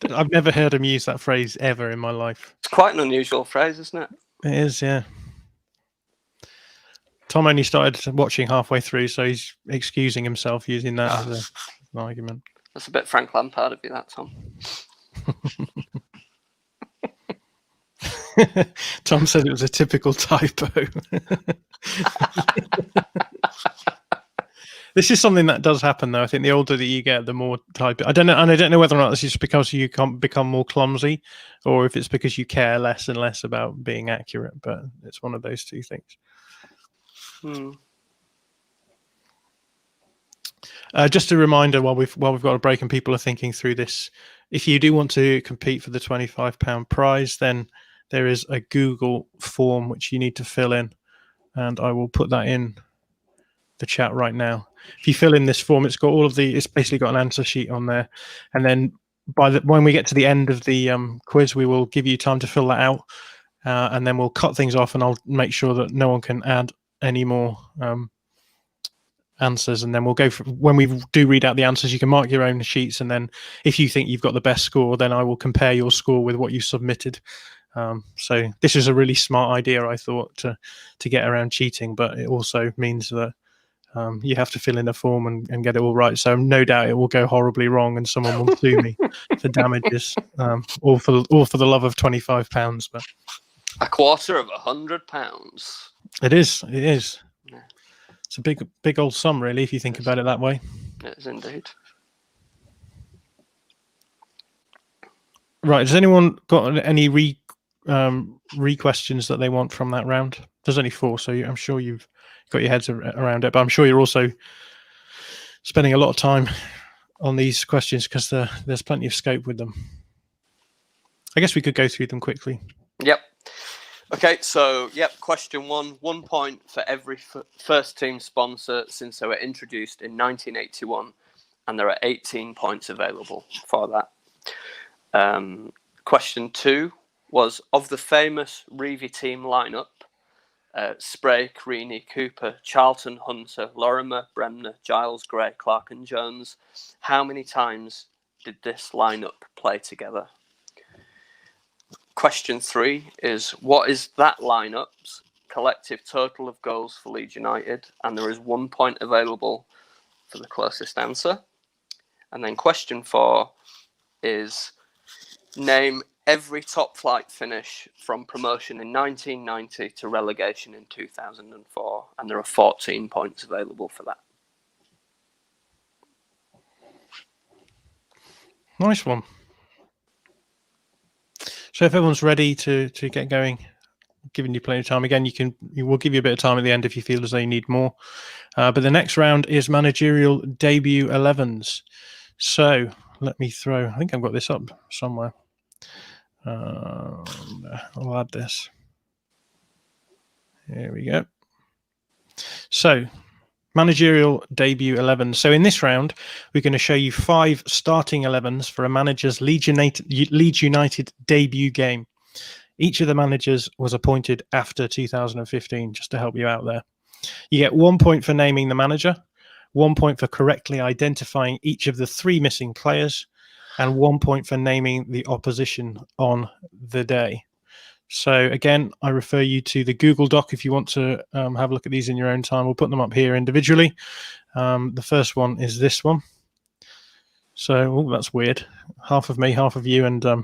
I've never heard him use that phrase ever in my life. It's quite an unusual phrase, isn't it? It is, yeah. Tom only started watching halfway through, so he's excusing himself using that as an argument. That's a bit Frank Lampard of you, that, Tom. Tom said it was a typical typo. This is something that does happen, though. I think the older that you get, the more type. I don't know, and I don't know whether or not this is because you can't become more clumsy, or if it's because you care less and less about being accurate. But it's one of those two things. Just a reminder, while we've got a break and people are thinking through this, if you do want to compete for the £25 prize, then there is a Google form which you need to fill in, and I will put that in the chat right now. If you fill in this form, it's basically got an answer sheet on there, and then when we get to the end of the quiz, we will give you time to fill that out, and then we'll cut things off, and I'll make sure that no one can add any more answers, and then we'll go when we do read out the answers, you can mark your own sheets, and then if you think you've got the best score, then I will compare your score with what you submitted. So this is a really smart idea, I thought, to get around cheating, but it also means that you have to fill in a form and get it all right. So no doubt it will go horribly wrong and someone will sue me for damages, or for the love of £25. But £250. It is. Yeah. It's a big old sum, really, if you think about it that way. It is indeed. Right. Has anyone got any re-questions that they want from that round? There's only 4, so I'm sure you've got your heads around it, but I'm sure you're also spending a lot of time on these questions because there's plenty of scope with them. I guess we could go through them quickly. Yep. Okay, so, question 1. 1 point for every first team sponsor since they were introduced in 1981, and there are 18 points available for that. Question 2 was, of the famous Reevy team lineup, Spray, Creaney, Cooper, Charlton, Hunter, Lorimer, Bremner, Giles, Gray, Clark and Jones, how many times did this lineup play together? Question 3 is, what is that lineup's collective total of goals for Leeds United? And there is 1 point available for the closest answer. And then question 4 is, name every top flight finish from promotion in 1990 to relegation in 2004. And there are 14 points available for that. Nice one. So if everyone's ready to get going, giving you plenty of time. Again, we'll give you a bit of time at the end if you feel as though you need more. But the next round is managerial debut 11s. So let me throw. I think I've got this up somewhere. I'll add this. Here we go. So, managerial debut 11. So in this round, we're going to show you 5 starting 11s for a manager's Leeds United debut game. Each of the managers was appointed after 2015, just to help you out there. You get 1 point for naming the manager, 1 point for correctly identifying each of the 3 missing players, and 1 point for naming the opposition on the day. So again, I refer you to the Google Doc if you want to have a look at these in your own time. We'll put them up here individually. The first one is this one. So that's weird. Half of me, half of you, and a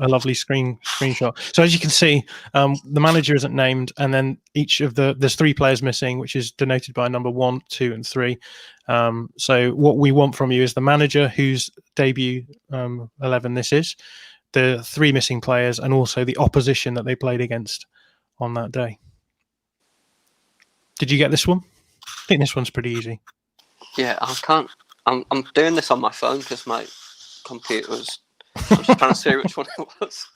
lovely screenshot. So as you can see, the manager isn't named, and then each of there's 3 players missing, which is denoted by number 1, 2, and 3. So what we want from you is the manager whose debut 11 this is, the 3 missing players, and also the opposition that they played against on that day. Did you get this one? I think this one's pretty easy. Yeah, I can't. I'm doing this on my phone because my computer was. I'm just trying to see which one it was.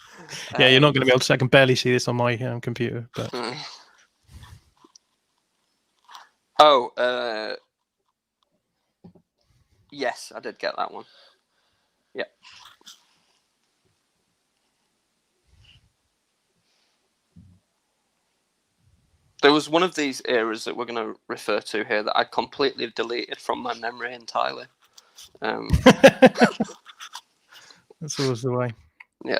Yeah, you're not going to be able to. I can barely see this on my computer. But yes, I did get that one. Yeah. There was one of these eras that we're going to refer to here that I completely deleted from my memory entirely. That's always the way. Yeah.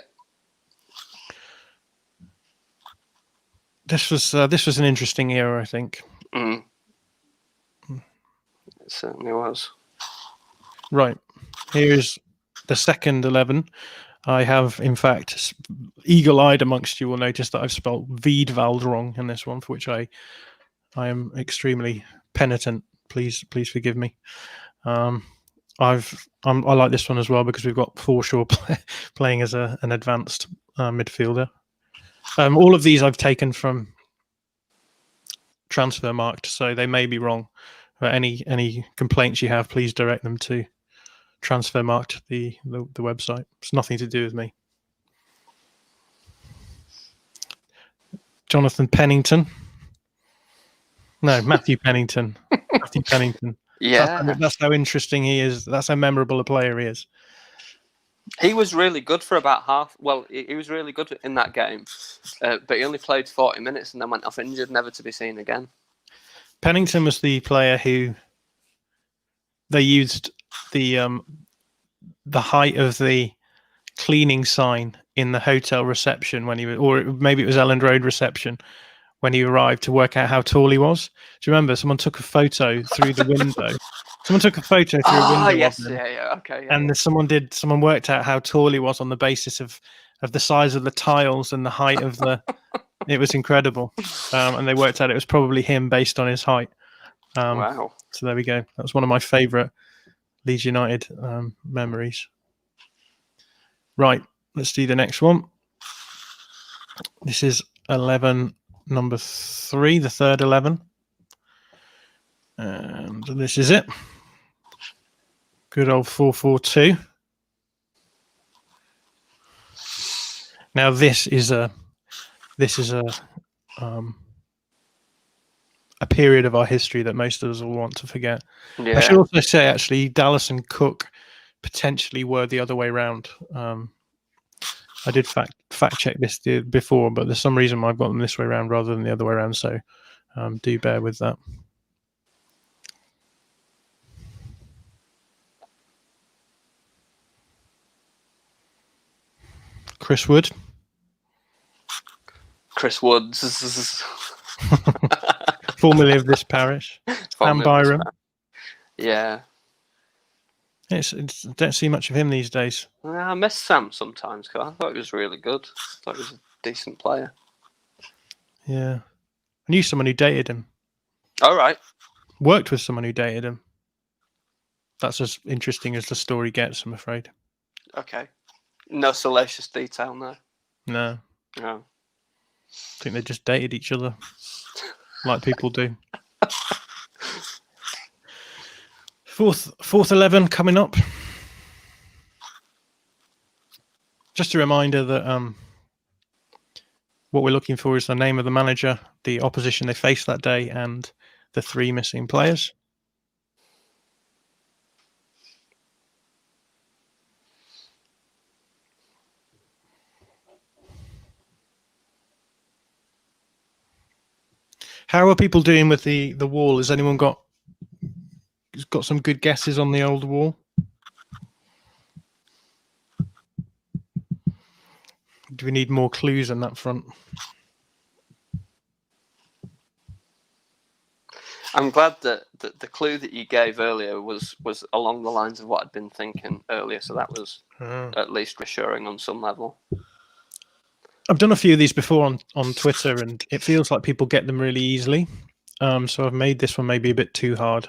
This was an interesting era, I think. It certainly was. Right. Here's the second 11. I have, in fact, eagle-eyed amongst you will notice that I've spelled Wiedwald wrong in this one, for which I am extremely penitent. Please forgive me. I like this one as well because we've got Forshaw playing as an advanced midfielder. All of these I've taken from Transfermarkt, so they may be wrong. But any complaints you have, please direct them to Transfermarkt, the website. It's nothing to do with me. Jonathan Pennington. No, Matthew Pennington. Matthew Pennington. Yeah. That's how interesting he is. That's how memorable a player he is. He was really good for about half. Well, he was really good in that game, but he only played 40 minutes and then went off injured, never to be seen again. Pennington was the player who they used the height of the cleaning sign in the hotel reception when he was, or maybe it was Elland Road reception when he arrived, to work out how tall he was. Do you remember? Someone took a photo through the window. Someone took a photo through a window. Yes, okay. Yeah, and someone worked out how tall he was on the basis of the size of the tiles and the height of the. It was incredible, and they worked out it was probably him based on his height. Wow! So there we go. That was one of my favourite Leeds United memories. Right, let's do the next one. This is 11, number 3, the third 11, and this is it. Good old 4-4-2. Now this is a period of our history that most of us will want to forget. Yeah. I should also say, actually, Dallas and Cook potentially were the other way around. I did fact check this before, but there's some reason I've got them this way around rather than the other way around. So do bear with that. Chris Wood. Chris Woods. Formerly of this parish. Sam Byram. Yeah. I don't see much of him these days. I miss Sam sometimes, because I thought he was really good. I thought he was a decent player. Yeah. I knew someone who dated him. All right. Worked with someone who dated him. That's as interesting as the story gets, I'm afraid. Okay. No salacious detail, no. No. No. I think they just dated each other, like people do. Fourth 11 coming up. Just a reminder that what we're looking for is the name of the manager, the opposition they faced that day, and the 3 missing players. How are people doing with the wall? Has anyone got some good guesses on the old wall? Do we need more clues on that front? I'm glad that the clue that you gave earlier was along the lines of what I'd been thinking earlier, so that was at least reassuring on some level. I've done a few of these before on Twitter, and it feels like people get them really easily. So I've made this one maybe a bit too hard.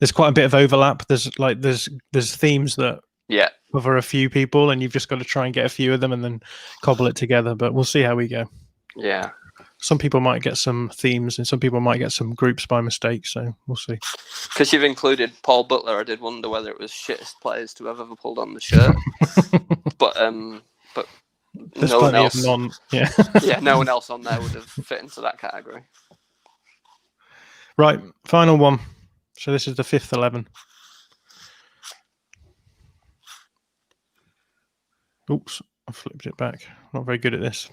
There's quite a bit of overlap. There's themes that cover a few people, and you've just got to try and get a few of them and then cobble it together. But we'll see how we go. Yeah. Some people might get some themes, and some people might get some groups by mistake. So we'll see. Because you've included Paul Butler, I did wonder whether it was shittest players to have ever pulled on the shirt. but there's no one plenty else. Yeah, no one else on there would have fit into that category. Right, final one. So this is the 5th 11. Oops, I flipped it back. Not very good at this.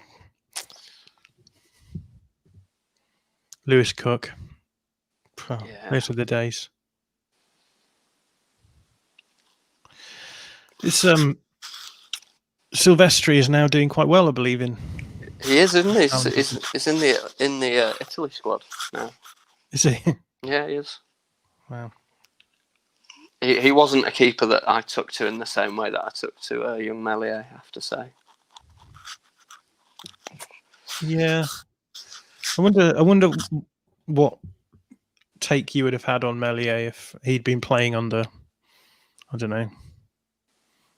Lewis Cook. Those are the days. It's Silvestri is now doing quite well, I believe in. He is, isn't he? He's in the Italy squad now. Is he? Yeah, he is. Wow. He wasn't a keeper that I took to in the same way that I took to young Meslier, I have to say. Yeah. I wonder what take you would have had on Meslier if he'd been playing under, I don't know,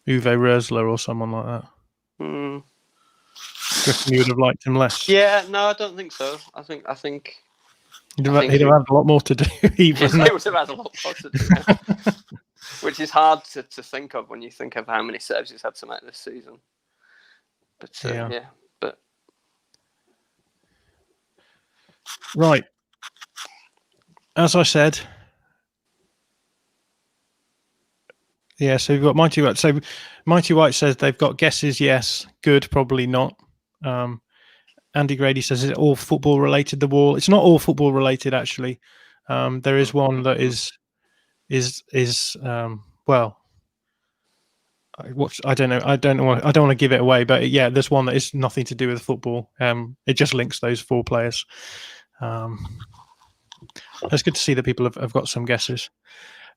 Uwe Rösler or someone like that. Do you reckon you would have liked him less? Yeah, no, I don't think so. I think he'd have had a lot more to do. Even he would have had a lot more to do, which is hard to think of when you think of how many saves he's had to make this season. But but right. As I said, yeah, so we've got Mighty White. So Mighty White says they've got guesses, yes. Good, probably not. Andy Grady says, is it all football related, the wall? It's not all football related, actually. There is one that is well, I don't know. I don't want to give it away, but yeah, there's one that is nothing to do with football. It just links those 4 players. It's good to see that people have got some guesses.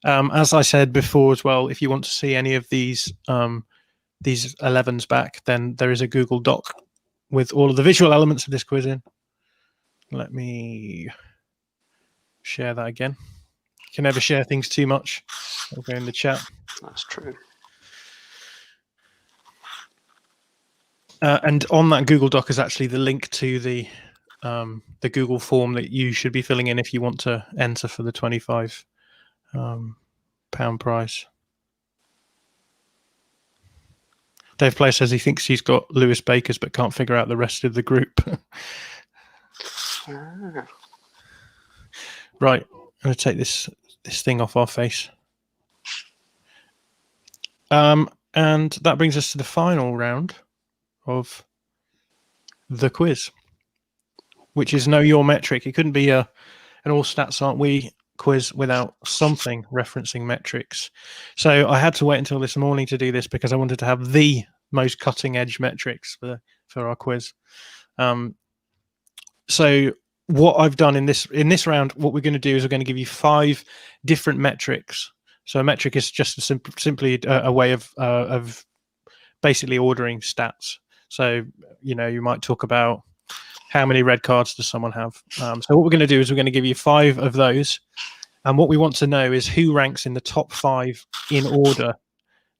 As I said before as well, if you want to see any of these 11s back, then there is a Google Doc with all of the visual elements of this quiz in. Let me share that again. You can never share things too much. It'll go in the chat. That's true. And on that Google Doc is actually the link to the Google form that you should be filling in if you want to enter for the £25 prize. Dave Player says he thinks he's got Lewis Bakers but can't figure out the rest of the group. Right, I'm going to take this thing off our face. And that brings us to the final round of the quiz, which is Know Your Metric. It couldn't be an All Stats Aren't We quiz without something referencing metrics. So I had to wait until this morning to do this because I wanted to have the most cutting edge metrics for our quiz. So what I've done in this round, what we're going to do is we're going to give you 5 different metrics. So a metric is just simply a way of basically ordering stats. So, you might talk about how many red cards does someone have. So what we're going to do is we're going to give you 5 of those. And what we want to know is who ranks in the top 5 in order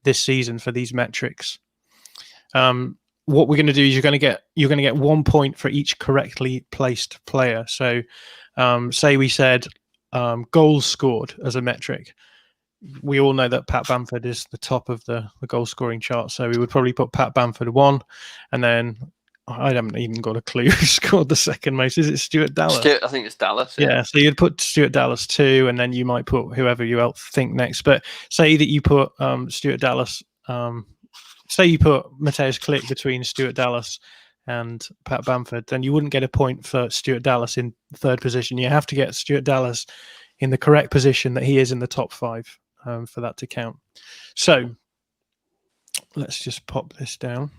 this season for these metrics. What we're going to do is you're going to get 1 point for each correctly placed player. So say we said goals scored as a metric, we all know that Pat Bamford is the top of the goal scoring chart. So we would probably put Pat Bamford 1, and then I haven't even got a clue who scored the second most. Is it Stuart Dallas? I think it's Dallas. Yeah, so you'd put Stuart Dallas 2, and then you might put whoever you else think next. But say that you put Stuart Dallas, say you put Mateus Klick between Stuart Dallas and Pat Bamford, then you wouldn't get a point for Stuart Dallas in third position. You have to get Stuart Dallas in the correct position that he is in the top 5 for that to count. So let's just pop this down.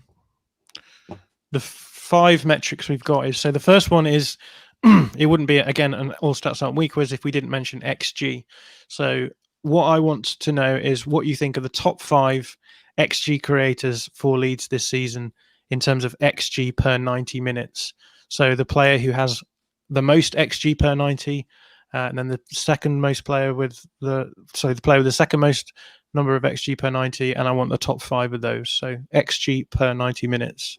The 5 metrics we've got is, so the first one is, it wouldn't be, again, an All Stats Aren't We quiz if we didn't mention XG. So what I want to know is what you think of the top 5 XG creators for Leeds this season in terms of XG per 90 minutes. So the player who has the most XG per 90, and then the second most player with the player with the second most number of XG per 90, and I want the top 5 of those. So XG per 90 minutes.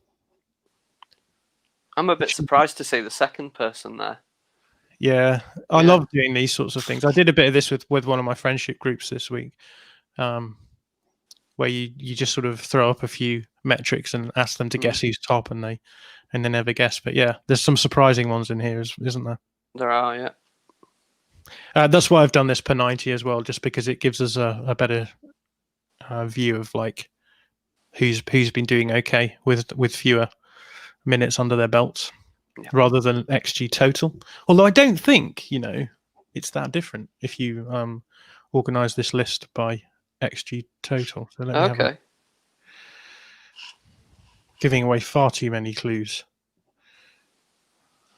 I'm a bit surprised to see the second person there. Yeah, I love doing these sorts of things. I did a bit of this with one of my friendship groups this week, where you just sort of throw up a few metrics and ask them to guess who's top, and they never guess. But yeah, there's some surprising ones in here, isn't there? There are, yeah. That's why I've done this per 90 as well, just because it gives us a better view of like who's been doing okay with fewer minutes under their belts, rather than XG total. Although I don't think it's that different if you organise this list by XG total. So let me have giving away far too many clues.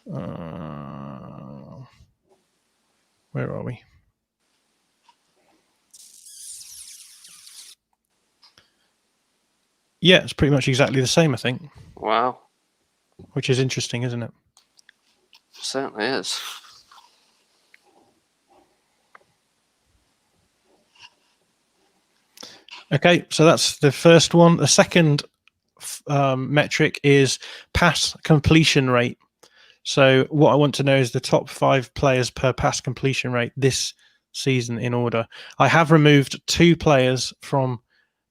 Where are we? Yeah, it's pretty much exactly the same, I think. Wow. Which is interesting, isn't it? Certainly is. Okay, so that's the first one. The second metric is pass completion rate. So what I want to know is the top 5 players per pass completion rate this season in order. I have removed 2 players from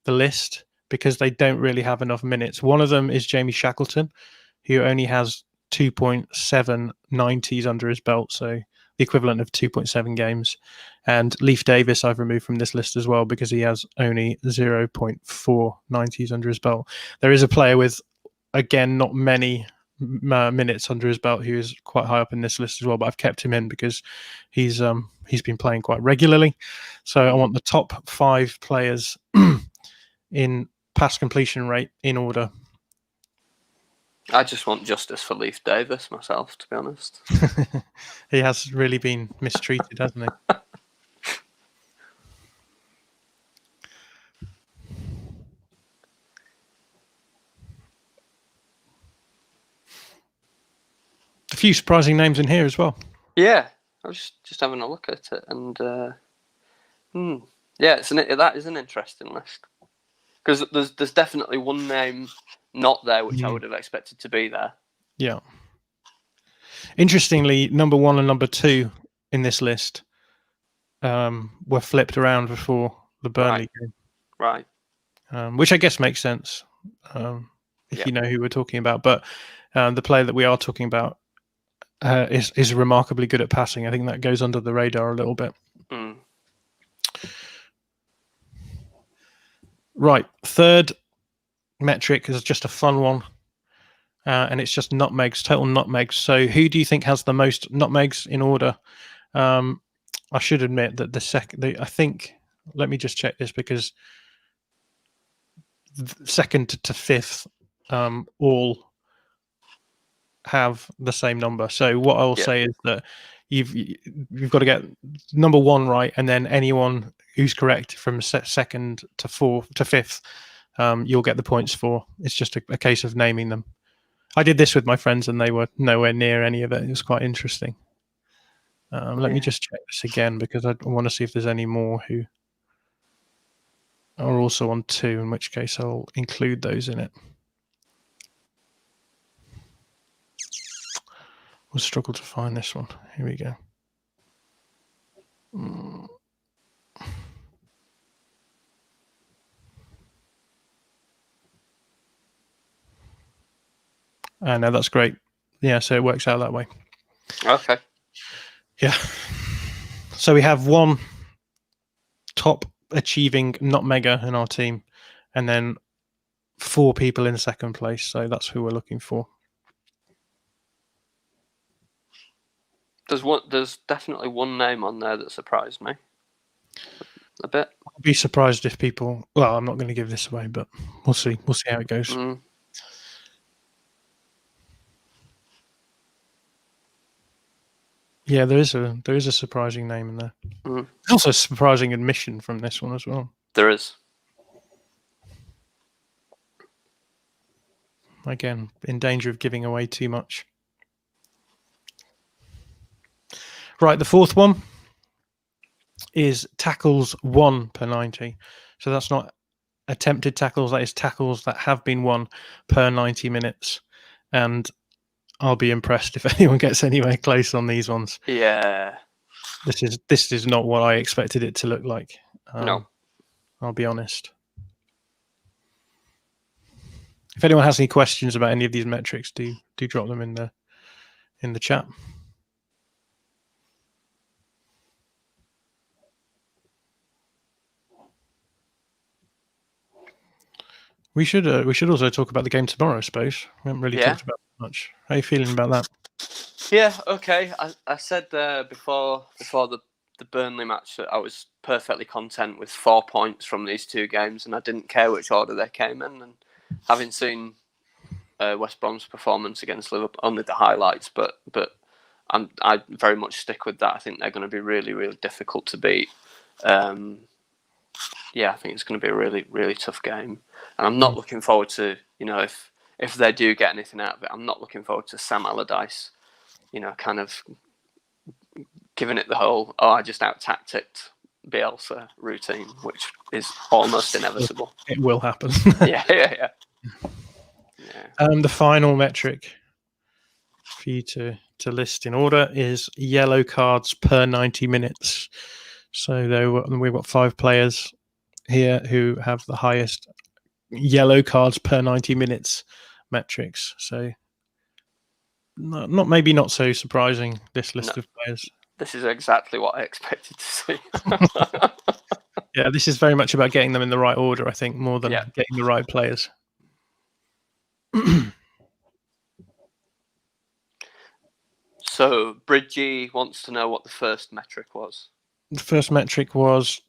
the list because they don't really have enough minutes. One of them is Jamie Shackleton, who only has 2.790s under his belt, so the equivalent of 2.7 games. And Leif Davis I've removed from this list as well because he has only 0.490s under his belt. There is a player with, again, not many minutes under his belt who is quite high up in this list as well, but I've kept him in because he's been playing quite regularly. So I want the top 5 players in pass completion rate in order. I just want justice for Leif Davis myself, to be honest. He has really been mistreated, hasn't he? A few surprising names in here as well. Yeah, I was just having a look at it, and yeah, that is an interesting list because there's definitely one name not there which I would have expected to be there. Yeah. Interestingly, number 1 and number 2 in this list were flipped around before the Burnley game. Right. Which I guess makes sense if you know who we're talking about. But the player that we are talking about is remarkably good at passing. I think that goes under the radar a little bit. Right. Third metric is just a fun one. And it's just nutmegs, total nutmegs. So who do you think has the most nutmegs in order? I should admit that I think, let me just check this because second to 5th all have the same number. So what I'll say is that you've got to get number 1 right, and then anyone who's correct from second to 5th, you'll get the points for. It's just a case of naming them. I did this with my friends and they were nowhere near any of it. It was quite interesting. Let me just check this again because I want to see if there's any more who are also on 2, in which case I'll include those in it. We'll struggle to find this one. Here we go. Mm. No, that's great. Yeah, so it works out that way. Okay. Yeah. So we have one top achieving not mega in our team, and then 4 people in second place. So that's who we're looking for. There's definitely one name on there that surprised me a bit. I'll be surprised if people. Well, I'm not going to give this away, but we'll see. We'll see how it goes. Yeah, there is a surprising name in there. There's also a surprising admission from this one as well. There is. Again, in danger of giving away too much. Right, the fourth one is tackles 1 per 90. So that's not attempted tackles, that is tackles that have been won per 90 minutes. And I'll be impressed if anyone gets anywhere close on these ones. Yeah. This is not what I expected it to look like. No. I'll be honest. If anyone has any questions about any of these metrics, do drop them in the chat. We should also talk about the game tomorrow, I suppose. We haven't really talked about it much. How are you feeling about that? Yeah, okay. I said before the Burnley match that I was perfectly content with 4 points from these 2 games, and I didn't care which order they came in. And having seen West Brom's performance against Liverpool, only the highlights, but I very much stick with that. I think they're going to be really, really difficult to beat. Yeah, I think it's going to be a really, really tough game, and I'm not looking forward to, if they do get anything out of it, I'm not looking forward to Sam Allardyce, kind of giving it the whole, I just out-tacticked Bielsa routine, which is almost inevitable. It will happen. Yeah. The final metric for you to list in order is yellow cards per 90 minutes. So we've got 5 players here who have the highest yellow cards per 90 minutes metrics. So not so surprising, this list of players. This is exactly what I expected to see. Yeah, this is very much about getting them in the right order, I think, more than getting the right players. So Bridgie wants to know what the first metric was. The first metric was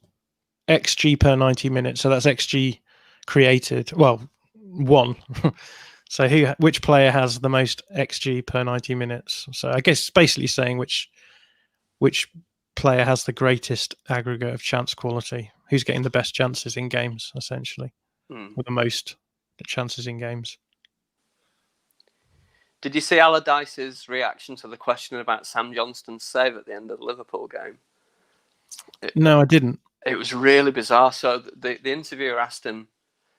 XG per 90 minutes. So that's XG created. Well, 1. So which player has the most XG per 90 minutes? So I guess it's basically saying which player has the greatest aggregate of chance quality. Who's getting the best chances in games, essentially, or the most chances in games. Did you see Allardyce's reaction to the question about Sam Johnston's save at the end of the Liverpool game? No, I didn't. It was really bizarre. So the interviewer asked him,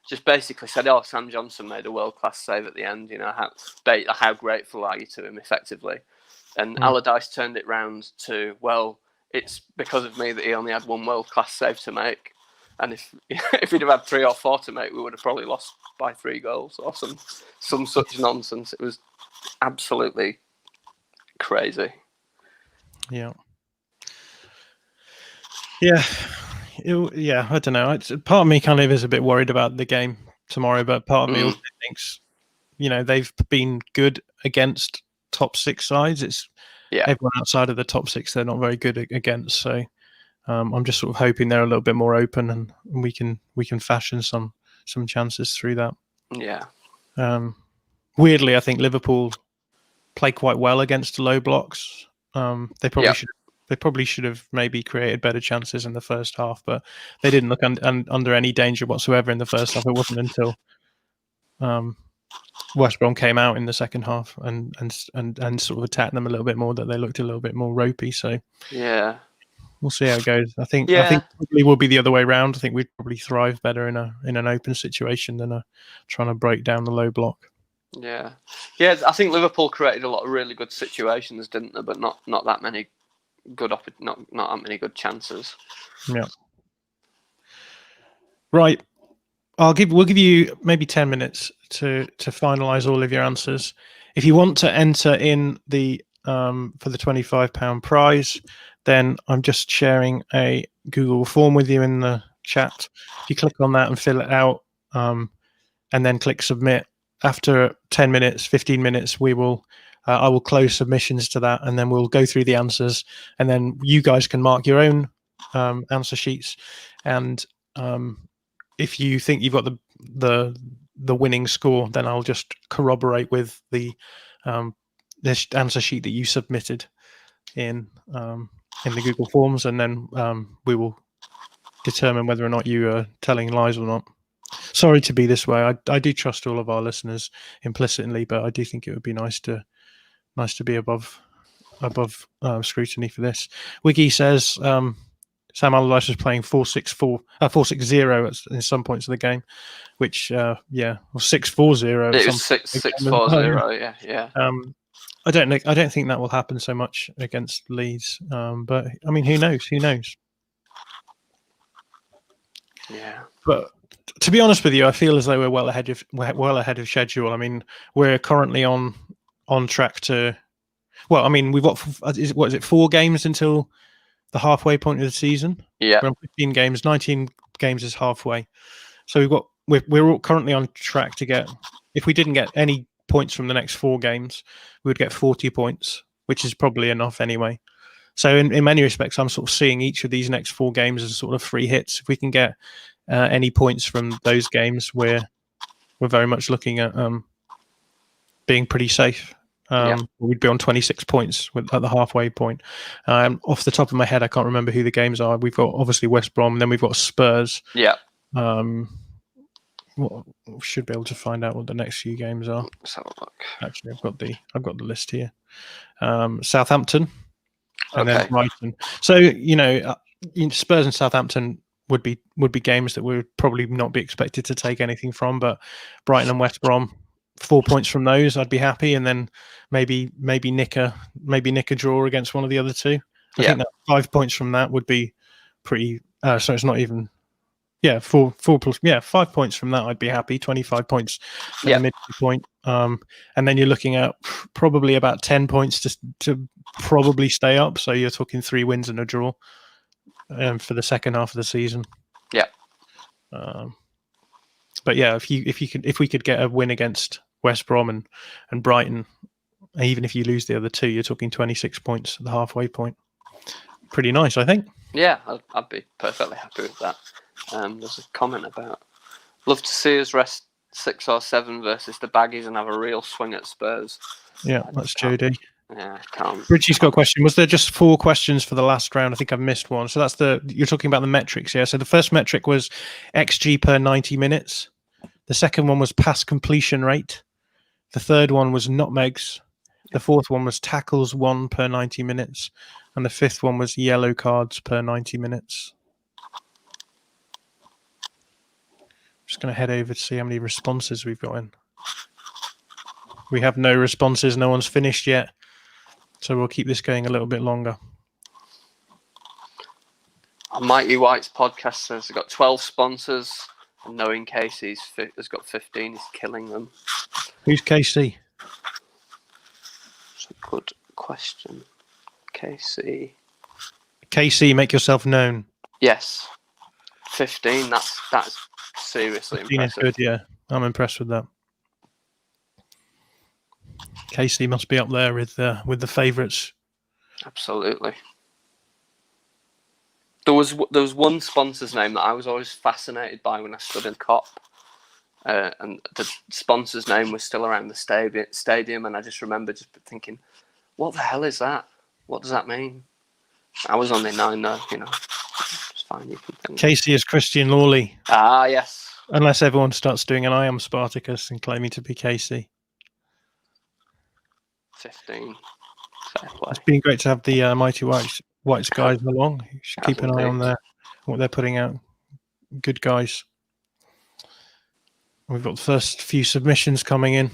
just basically said, Sam Johnson made a world-class save at the end. How grateful are you to him, effectively? And Allardyce turned it round to, well, it's because of me that he only had 1 world-class save to make. And if he'd have had 3 or 4 to make, we would have probably lost by 3 goals or some such nonsense. It was absolutely crazy. Yeah. I don't know. Part of me kind of is a bit worried about the game tomorrow, but part of me also thinks, they've been good against top 6 sides. It's everyone outside of the top 6 they're not very good against. So I'm just sort of hoping they're a little bit more open and we can fashion some chances through that. Yeah. Weirdly, I think Liverpool play quite well against low blocks. They probably should have maybe created better chances in the first half, but they didn't look under any danger whatsoever in the first half. It wasn't until West Brom came out in the second half and sort of attacked them a little bit more that they looked a little bit more ropey. So we'll see how it goes. I think probably will be the other way around. I think we'd probably thrive better in an open situation than trying to break down the low block. Yeah. I think Liverpool created a lot of really good situations, didn't they? But not that many not that many good chances. Yeah. Right. We'll give you maybe 10 minutes to finalize all of your answers. If you want to enter in the for the £25 prize, then I'm just sharing a Google form with you in the chat. If you click on that and fill it out, and then click submit, after 10 minutes, 15 minutes, I will close submissions to that, and then we'll go through the answers, and then you guys can mark your own answer sheets, and if you think you've got the winning score, then I'll just corroborate with the this answer sheet that you submitted in the Google Forms, and then we will determine whether or not you are telling lies or not. Sorry to be this way. I do trust all of our listeners implicitly, but I do think it would be nice to be above scrutiny for this. Wiggy says Sam Allardyce was playing 4-6-4, 4-6-0 in some points of the game, which or 6-4-0. It was 6-4-0. Yeah. I don't think that will happen so much against Leeds, but I mean, who knows? Yeah. But to be honest with you, I feel as though we're well ahead of schedule. I mean, we're currently on track to. Well, I mean, we've got 4 games until the halfway point of the season. Yeah. We're on 15 games. 19 games is halfway. So we're all currently on track to get. If we didn't get any points from the next 4 games, we would get 40 points, which is probably enough anyway. So in many respects, I'm sort of seeing each of these next 4 games as sort of free hits. If we can get any points from those games, we're very much looking at being pretty safe. We'd be on 26 points at the halfway point. Off the top of my head, I can't remember who the games are. We've got obviously West Brom, and then we've got Spurs. Yeah. We should be able to find out what the next few games are. Let's have a look. Actually, I've got the list here. Southampton, and then Brighton. So Spurs and Southampton would be games that we would probably not be expected to take anything from, but Brighton and West Brom, 4 points from those, I'd be happy, and then maybe nick a draw against one of the other two. I think that 5 points from that would be pretty. So it's not even. 4 plus 5 points from that, I'd be happy. 25 points for the midway point, and then you're looking at probably about 10 points to probably stay up. So you're talking 3 wins and a draw for the second half of the season. Yeah. But yeah, if we could get a win against West Brom and Brighton, even if you lose the other 2, you're talking 26 points at the halfway point. Pretty nice, I think. Yeah, I'd be perfectly happy with that. There's a comment about love to see us rest 6 or 7 versus the Baggies and have a real swing at Spurs. Yeah, that's Jody. Yeah, I can't. Richie's got a question. Was there just 4 questions for the last round? I think I've missed one. So you're talking about the metrics, yeah? So the first metric was XG per 90 minutes. The second one was pass completion rate. The third one was nutmegs. The fourth one was tackles won per 90 minutes. And the fifth one was yellow cards per 90 minutes. Just going to head over to see how many responses we've got in. We have no responses. No one's finished yet. So we'll keep this going a little bit longer. Mighty White's podcast says they've got 12 sponsors. And knowing Casey's has got 15, he's killing them. Who's Casey? That's a good question. Casey, make yourself known. Yes. 15, that's seriously 15 impressive. is good, yeah. I'm impressed with that. Casey must be up there with the favourites. Absolutely. There was one sponsor's name that I was always fascinated by when I stood in COP, and the sponsor's name was still around the stadium, and I just remember just thinking, what the hell is that? What does that mean? I was only 9 though, It's fine, you can think. Casey is Christian Lawley. Ah, yes. Unless everyone starts doing an I am Spartacus and claiming to be Casey. 15. Fair play. It's been great to have the Mighty Whites guys along. You should keep an eye on what they're putting out. Good guys. We've got the first few submissions coming in.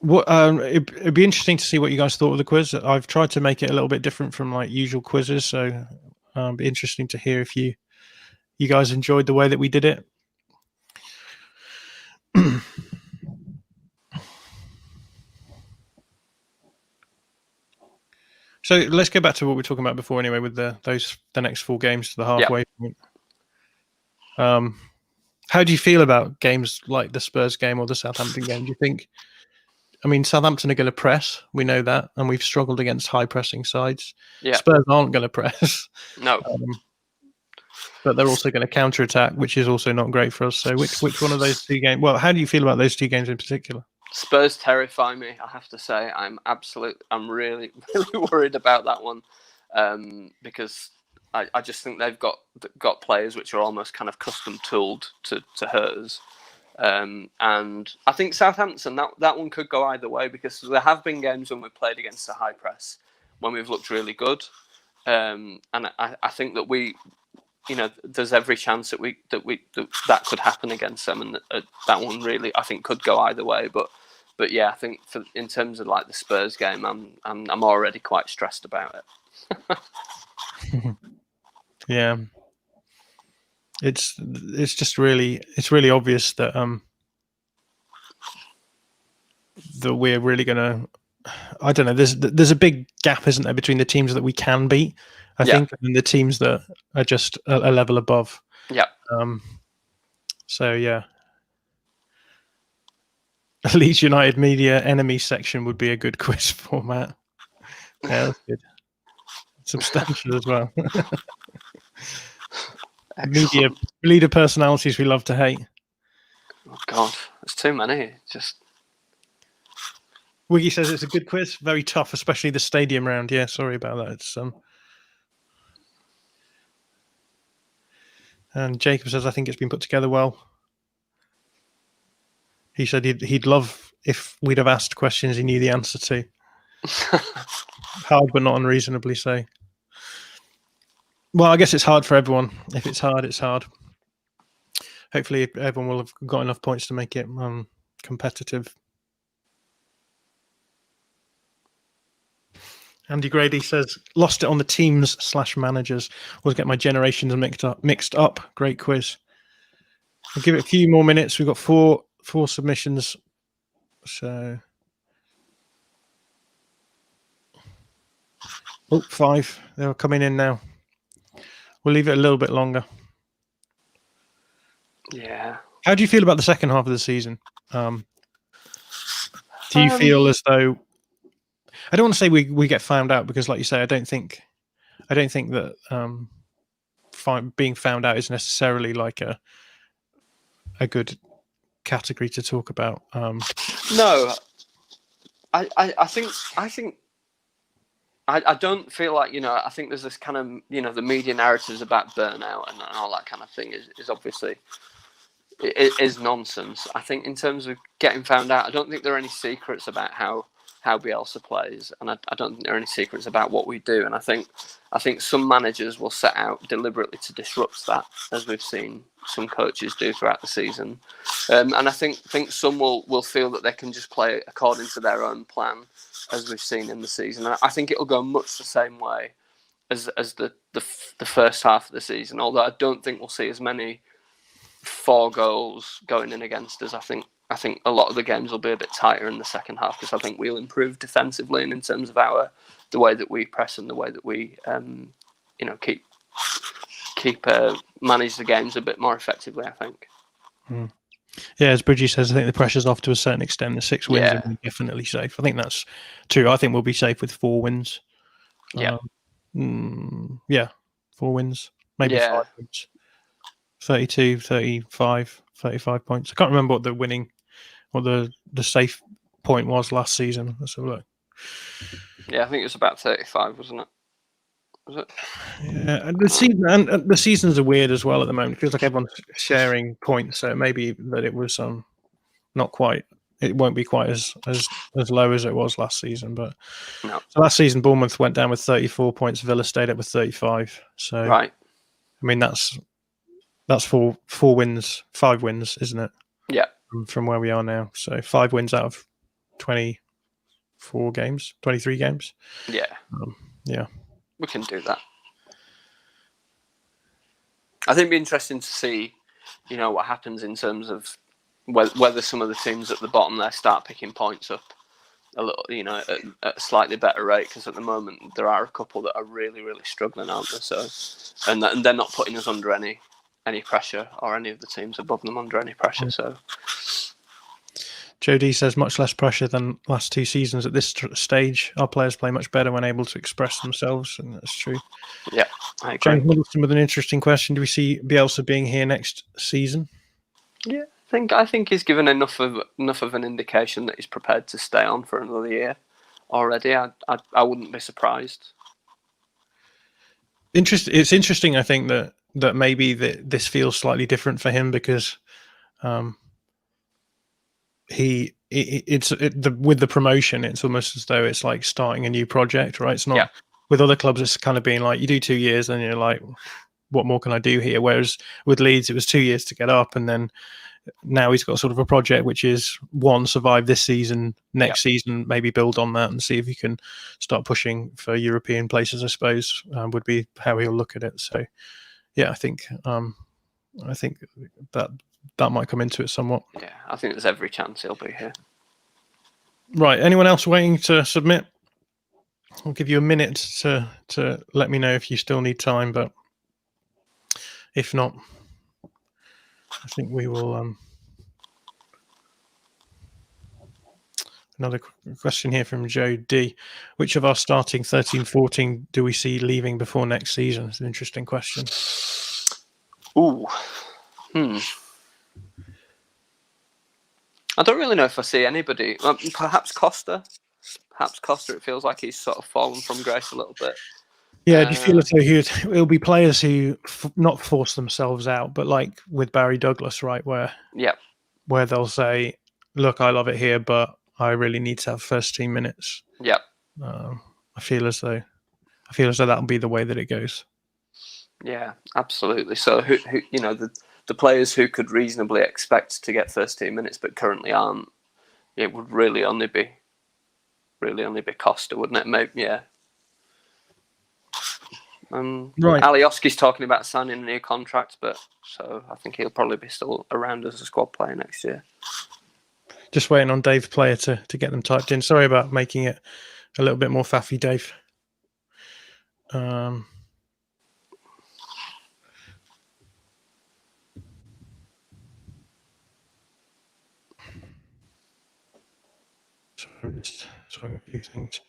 What it'd be interesting to see what you guys thought of the quiz. I've tried to make it a little bit different from like usual quizzes, so it'd be interesting to hear if you guys enjoyed the way that we did it. So let's go back to what we were talking about before anyway, with the next 4 games to the halfway point. How do you feel about games like the Spurs game or the Southampton game? Do you think, I mean, Southampton are going to press, we know that, and we've struggled against high pressing sides. Yeah. Spurs aren't going to press. No. But they're also going to counter attack, which is also not great for us. So which one of those 2 games? Well, how do you feel about those 2 games in particular? Spurs terrify me, I have to say. I'm really, really worried about that one, because I just think they've got players which are almost kind of custom tooled to hurt us. And I think Southampton, that one could go either way, because there have been games when we've played against a high press when we've looked really good. And I think that there's every chance that could happen against them, and that one really, I think, could go either way. But yeah, I think in terms of like the Spurs game, I'm already quite stressed about it. Yeah, it's just really obvious that that we're really gonna. I don't know. There's a big gap, isn't there, between the teams that we can beat, I think, and the teams that are just a level above. Yeah. So yeah, Leeds United media enemy section would be a good quiz format. Yeah, that's good. Substantial as well. Leader personalities we love to hate. Oh God, there's too many. Just Wiggy says it's a good quiz, very tough, especially the stadium round. Yeah, sorry about that. It's and Jacob says I think it's been put together well. He said he'd love if we'd have asked questions he knew the answer to. Hard, but not unreasonably so. Well, I guess it's hard for everyone. If it's hard, it's hard. Hopefully, everyone will have got enough points to make it competitive. Andy Grady says, lost it on the teams/managers. Always get my generations mixed up. Great quiz. I'll give it a few more minutes. We've got four submissions. So, 5. They're coming in now. We'll leave it a little bit longer. Yeah. How do you feel about the second half of the season? Do you feel as though, I don't want to say we get found out, because, like you say, I don't think that being found out is necessarily like a good category to talk about. No, I think I don't feel like, I think there's this kind of, the media narratives about burnout and all that kind of thing is obviously, it is nonsense. I think in terms of getting found out, I don't think there are any secrets about how Bielsa plays, and I don't think there are any secrets about what we do. And I think some managers will set out deliberately to disrupt that, as we've seen some coaches do throughout the season. And I think some will feel that they can just play according to their own plan, as we've seen in the season. And I think it'll go much the same way as the first half of the season, although I don't think we'll see as many 4 goals going in against us. I think a lot of the games will be a bit tighter in the second half, because I think we'll improve defensively and in terms of the way that we press and the way that we keep manage the games a bit more effectively, I think. Yeah, as Bridgie says, I think the pressure's off to a certain extent. The 6 wins are definitely safe. I think that's true. I think we'll be safe with 4 wins. Yeah. 4 wins, maybe 5 wins. 32, 35 points. I can't remember what the safe point was last season. Let's have a look. Yeah, I think it was about 35, wasn't it? Was it? Yeah, and the seasons are weird as well at the moment. It feels like everyone's sharing points, so maybe that it was not quite. It won't be quite as low as it was last season. But no. So last season, Bournemouth went down with 34 points. Villa stayed up with 35. So right. I mean, that's 4 wins, 5 wins, isn't it? Yeah. From where we are now. So 5 wins out of 24 games, 23 games. Yeah. Yeah. We can do that. I think it'd be interesting to see, what happens in terms of whether some of the teams at the bottom there start picking points up a little, at a slightly better rate, because at the moment there are a couple that are really, really struggling, aren't there? So, and they're not putting us under any pressure, or any of the teams above them under any pressure. So, Joe D says much less pressure than last 2 seasons at this stage. Our players play much better when able to express themselves, and that's true. Yeah, I agree. James Middleton with an interesting question: do we see Bielsa being here next season? Yeah, I think he's given enough of an indication that he's prepared to stay on for another year already. I wouldn't be surprised. It's interesting. I think that maybe this feels slightly different for him because with the promotion, it's almost as though it's like starting a new project, right? It's not with other clubs. It's kind of being like you do 2 years and you're like, what more can I do here? Whereas with Leeds, it was 2 years to get up, and then now he's got sort of a project which is survive this season, next season maybe build on that and see if he can start pushing for European places, I suppose, would be how he'll look at it. So yeah, I think that might come into it somewhat. Yeah, I think there's every chance he'll be here. Right, anyone else waiting to submit? I'll give you a minute to let me know if you still need time, but if not, I think we will. Another question here from Joe D. Which of our starting 13-14 do we see leaving before next season? It's an interesting question. Ooh. I don't really know if I see anybody. Perhaps Costa. It feels like he's sort of fallen from grace a little bit. Yeah, do you feel as though it'll be players who not force themselves out, but like with Barry Douglas, right? Where they'll say, look, I love it here, but I really need to have first team minutes. Yeah. I feel as though that'll be the way that it goes. Yeah, absolutely. So who the players who could reasonably expect to get first team minutes but currently aren't, it would really only be Costa, wouldn't it? Maybe, yeah. Right. Alioski's talking about signing a new contract, but so I think he'll probably be still around as a squad player next year. Just waiting on Dave's player to get them typed in. Sorry about making it a little bit more faffy, Dave. Sorry, a few things.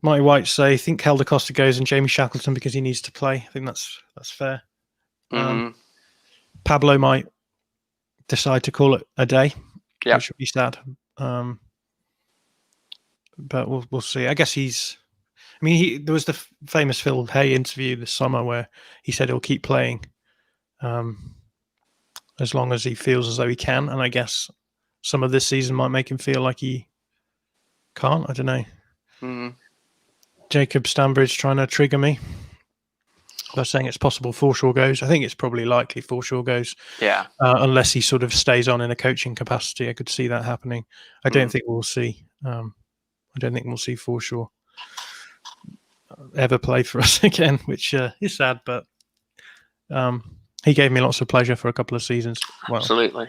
Marty White say, think Helder Costa goes and Jamie Shackleton because he needs to play. I think that's fair. Pablo might decide to call it a day, which would be sad. But we'll see. I guess there was the famous Phil Hay interview this summer where he said he'll keep playing as long as he feels as though he can. And I guess some of this season might make him feel like he can't. I don't know. Jacob Stambridge trying to trigger me. They're saying it's possible Forshaw goes. I think it's probably likely Forshaw goes. Yeah. Unless he sort of stays on in a coaching capacity, I could see that happening. I don't think we'll see. I don't think we'll see Forshaw ever play for us again, which is sad. But he gave me lots of pleasure for a couple of seasons. Absolutely.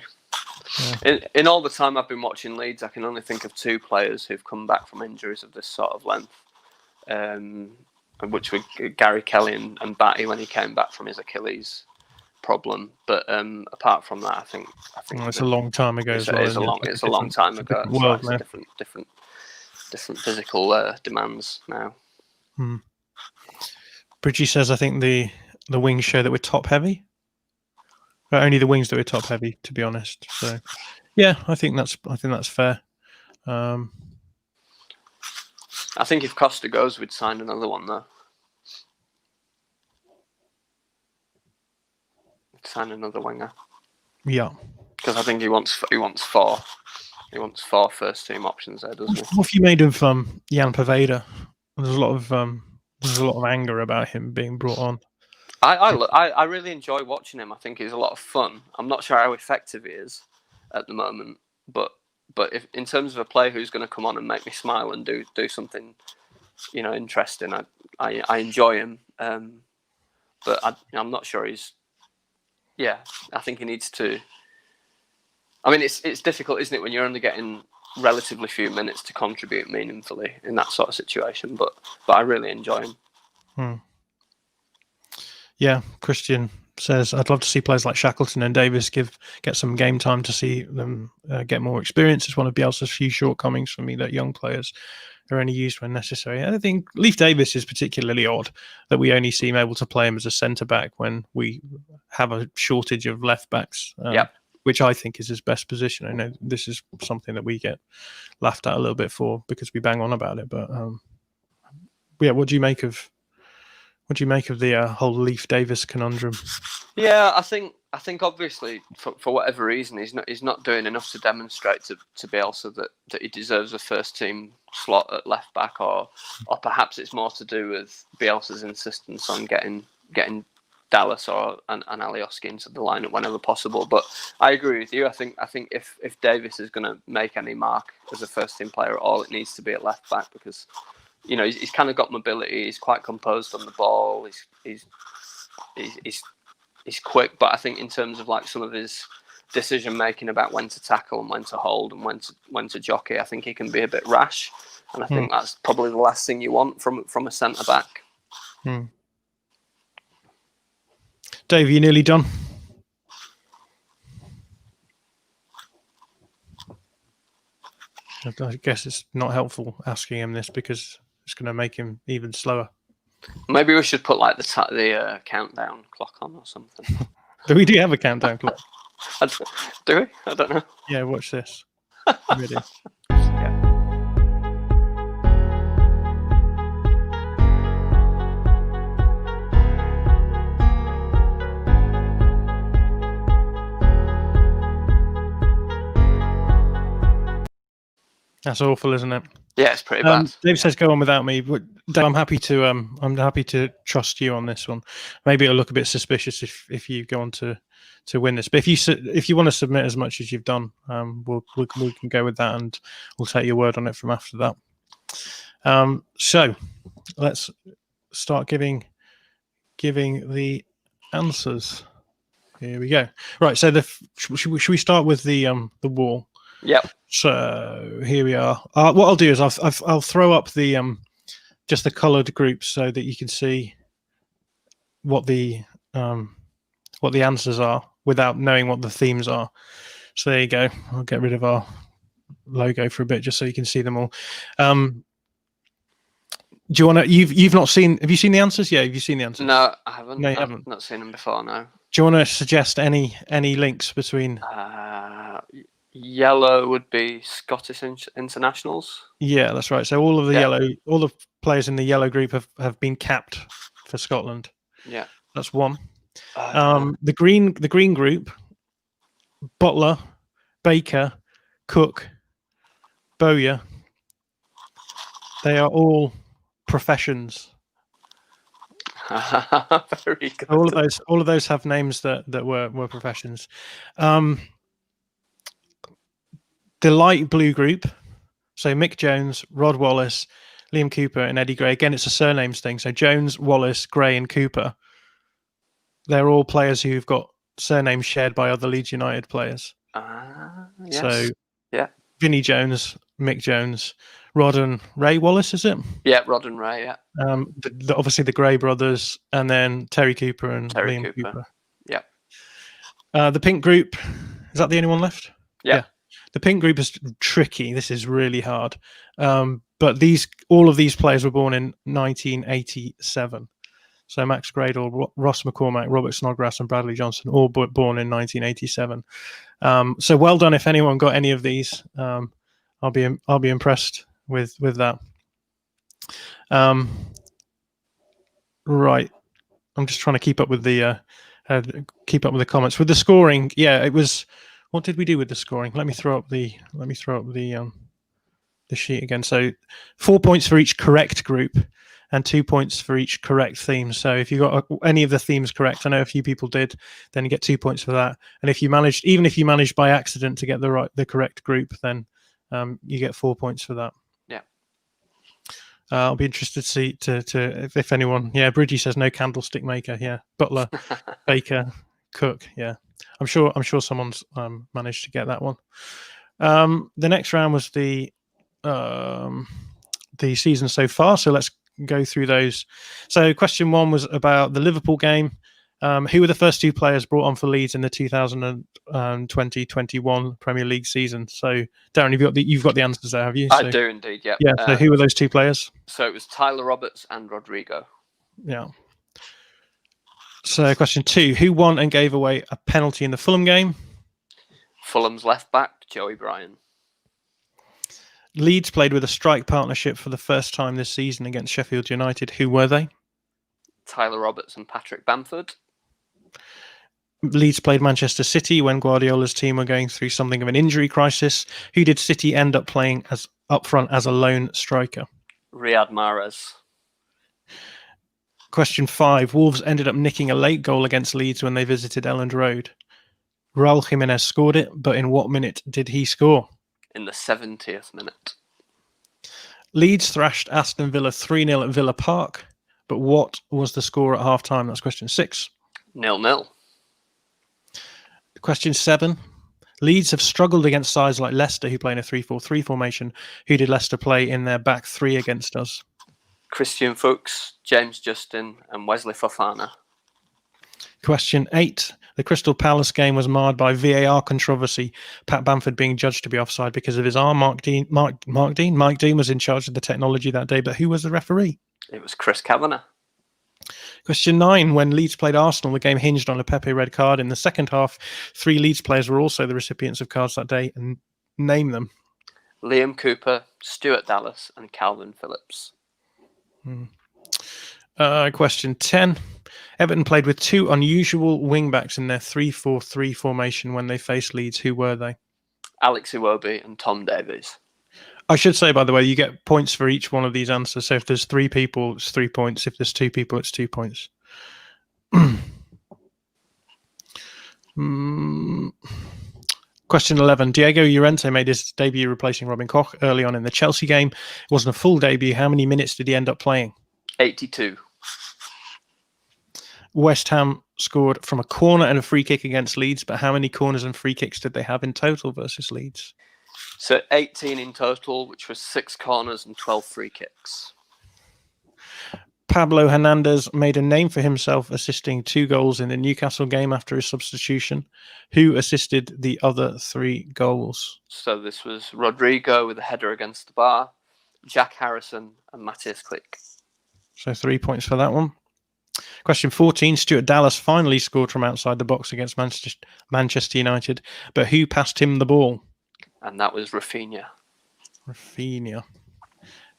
Yeah. In all the time I've been watching Leeds, I can only think of 2 players who've come back from injuries of this sort of length. Which were Gary Kelly and Batty when he came back from his Achilles problem. But apart from that, I think it's a long time ago. It's a long time ago. Different physical demands now. Bridgie says, I think the wings show that we're top heavy. But only the wings that we're top heavy, to be honest. So yeah, I think that's fair. I think if Costa goes, we'd sign another one though. Sign another winger. Yeah. Because I think he wants 4. He wants 4 first team options there, doesn't he? What have you made of Jan Poveda? There's a lot of anger about him being brought on. I really enjoy watching him. I think he's a lot of fun. I'm not sure how effective he is at the moment, but but if in terms of a player who's going to come on and make me smile and do something, interesting, I enjoy him. But I'm not sure he's. Yeah, I think he needs to. I mean, it's difficult, isn't it, when you're only getting relatively few minutes to contribute meaningfully in that sort of situation. But I really enjoy him. Yeah, Christian says, I'd love to see players like Shackleton and Davis get some game time to see them get more experience. It's one of Bielsa's few shortcomings for me that young players are only used when necessary. I think Leif Davis is particularly odd that we only seem able to play him as a centre-back when we have a shortage of left-backs, which I think is his best position. I know this is something that we get laughed at a little bit for because we bang on about it. But what do you make of the whole Leif Davis conundrum? Yeah, I think obviously for whatever reason he's not doing enough to demonstrate to Bielsa that he deserves a first team slot at left back, or perhaps it's more to do with Bielsa's insistence on getting Dallas and Alioski into the lineup whenever possible. But I agree with you. I think if Davis is going to make any mark as a first team player at all, it needs to be at left back because he's kind of got mobility. He's quite composed on the ball. He's quick, but I think in terms of like some of his decision making about when to tackle and when to hold and when to jockey, I think he can be a bit rash, and I think that's probably the last thing you want from a centre back. Dave, you nearly done? I guess it's not helpful asking him this because it's going to make him even slower. Maybe we should put like the countdown clock on or something. Do we have a countdown clock? Do we? I don't know. Yeah, watch this. Ready. That's awful, isn't it? Yeah, it's pretty bad. Dave says, "Go on without me." But Dave, I'm happy to trust you on this one. Maybe it'll look a bit suspicious if you go on to win this. But if you want to submit as much as you've done, we can go with that, and we'll take your word on it from after that. So let's start giving the answers. Here we go. Right. So should we start with the wall? Yep. So here we are. What I'll do is I'll throw up the just the coloured groups so that you can see what the answers are without knowing what the themes are. So there you go. I'll get rid of our logo for a bit just so you can see them all. Do you want to? You've not seen? Have you seen the answers? Yeah, have you seen the answers? No, I haven't. No, you I've haven't. Not seen them before. No. Do you want to suggest any links between? Yellow would be Scottish internationals. Yeah, that's right. So all of the all the players in the yellow group have been capped for Scotland. Yeah, that's one. The green group: Butler, Baker, Cook, Bowyer. They are all professions. Very good. All of those have names that were professions. The light blue group, so Mick Jones, Rod Wallace, Liam Cooper, and Eddie Gray. Again, it's a surnames thing. So Jones, Wallace, Gray, and Cooper. They're all players who've got surnames shared by other Leeds United players. Yes. So yeah, Vinnie Jones, Mick Jones, Rod and Ray Wallace, is it? Yeah, Rod and Ray. Yeah. Obviously the Gray brothers, and then Terry Cooper and Liam Cooper. Yeah. The pink group, is that the only one left? Yeah. The pink group is tricky. This is really hard. But all of these players were born in 1987. So Max Gradle, Ross McCormack, Robert Snodgrass, and Bradley Johnson, all born in 1987. So well done if anyone got any of these. I'll be impressed with that. Right. I'm just trying to keep up with the comments. With the scoring, yeah, it was. What did we do with the scoring? Let me throw up the sheet again. So 4 points for each correct group and 2 points for each correct theme. So if you got any of the themes correct, I know a few people did, then you get 2 points for that. And if you managed by accident to get the correct group, then you get 4 points for that. Yeah. I'll be interested to see if anyone. Yeah, Bridgie says no candlestick maker. Yeah, butler, baker, cook. Yeah, I'm sure someone's managed to get that one. The next round was the season so far. So let's go through those. So question 1 was about the Liverpool game. Who were the first 2 players brought on for Leeds in the 2020-21 Premier League season? So Darren, you've got the answers there, have you? I do indeed. Yeah. Yeah. So who were those 2 players? So it was Tyler Roberts and Rodrigo. Yeah. So question 2: who won and gave away a penalty in the Fulham game? Fulham's left back Joey Bryan. Leeds played with a strike partnership for the first time this season against Sheffield United. Who were they? Tyler Roberts and Patrick Bamford. Leeds played Manchester City when Guardiola's team were going through something of an injury crisis. Who did City end up playing as up front as a lone striker? Riyad Mahrez. Question 5: Wolves ended up nicking a late goal against Leeds when they visited Elland Road. Raul Jimenez scored it, but in what minute did he score? In the 70th minute. Leeds thrashed Aston Villa 3-0 at Villa Park, but what was the score at half-time? That's question 6. 0-0. Question 7: Leeds have struggled against sides like Leicester, who play in a 3-4-3 formation. Who did Leicester play in their back 3 against us? Christian Fuchs, James Justin and Wesley Fofana. Question 8: the Crystal Palace game was marred by VAR controversy, Pat Bamford being judged to be offside because of his arm. Mike Dean was in charge of the technology that day, but who was the referee? It was Chris Kavanagh. Question 9: when Leeds played Arsenal, the game hinged on a Pepe red card. In the second half, 3 Leeds players were also the recipients of cards that day, and name them. Liam Cooper, Stuart Dallas and Calvin Phillips. Question 10: Everton played with 2 unusual wing-backs in their 3-4-3 formation when they faced Leeds. Who were they? Alex Iwobi and Tom Davies. I should say, by the way, you get points for each one of these answers. So if there's 3 people, it's 3 points. If there's 2 people, it's 2 points. Question 11: Diego Llorente made his debut replacing Robin Koch early on in the Chelsea game. It wasn't a full debut. How many minutes did he end up playing? 82. West Ham scored from a corner and a free kick against Leeds, but how many corners and free kicks did they have in total versus Leeds? So 18 in total, which was 6 corners and 12 free kicks. Pablo Hernandez made a name for himself assisting 2 goals in the Newcastle game after his substitution. Who assisted the other 3 goals? So this was Rodrigo with a header against the bar, Jack Harrison and Matthias Klick. So 3 points for that one. Question 14: Stuart Dallas finally scored from outside the box against Manchester United, but who passed him the ball? And that was Rafinha.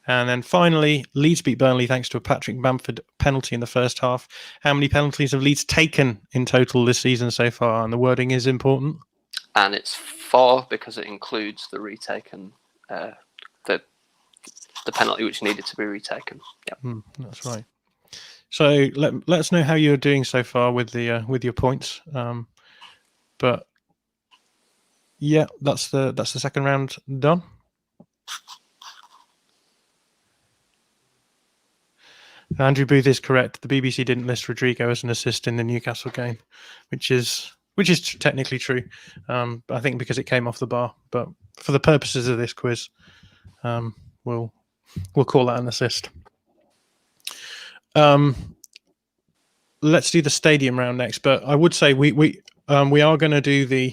And then finally, Leeds beat Burnley thanks to a Patrick Bamford penalty in the first half. How many penalties have Leeds taken in total this season so far? And the wording is important. And it's 4 because it includes the retaken, the penalty which needed to be retaken. Yeah, that's right. So let us know how you're doing so far with the with your points. But yeah, that's the second round done. Andrew Booth is correct. The BBC didn't list Rodrigo as an assist in the Newcastle game, which is technically true. I think because it came off the bar. But for the purposes of this quiz, we'll call that an assist. Let's do the stadium round next. But I would say we are going to do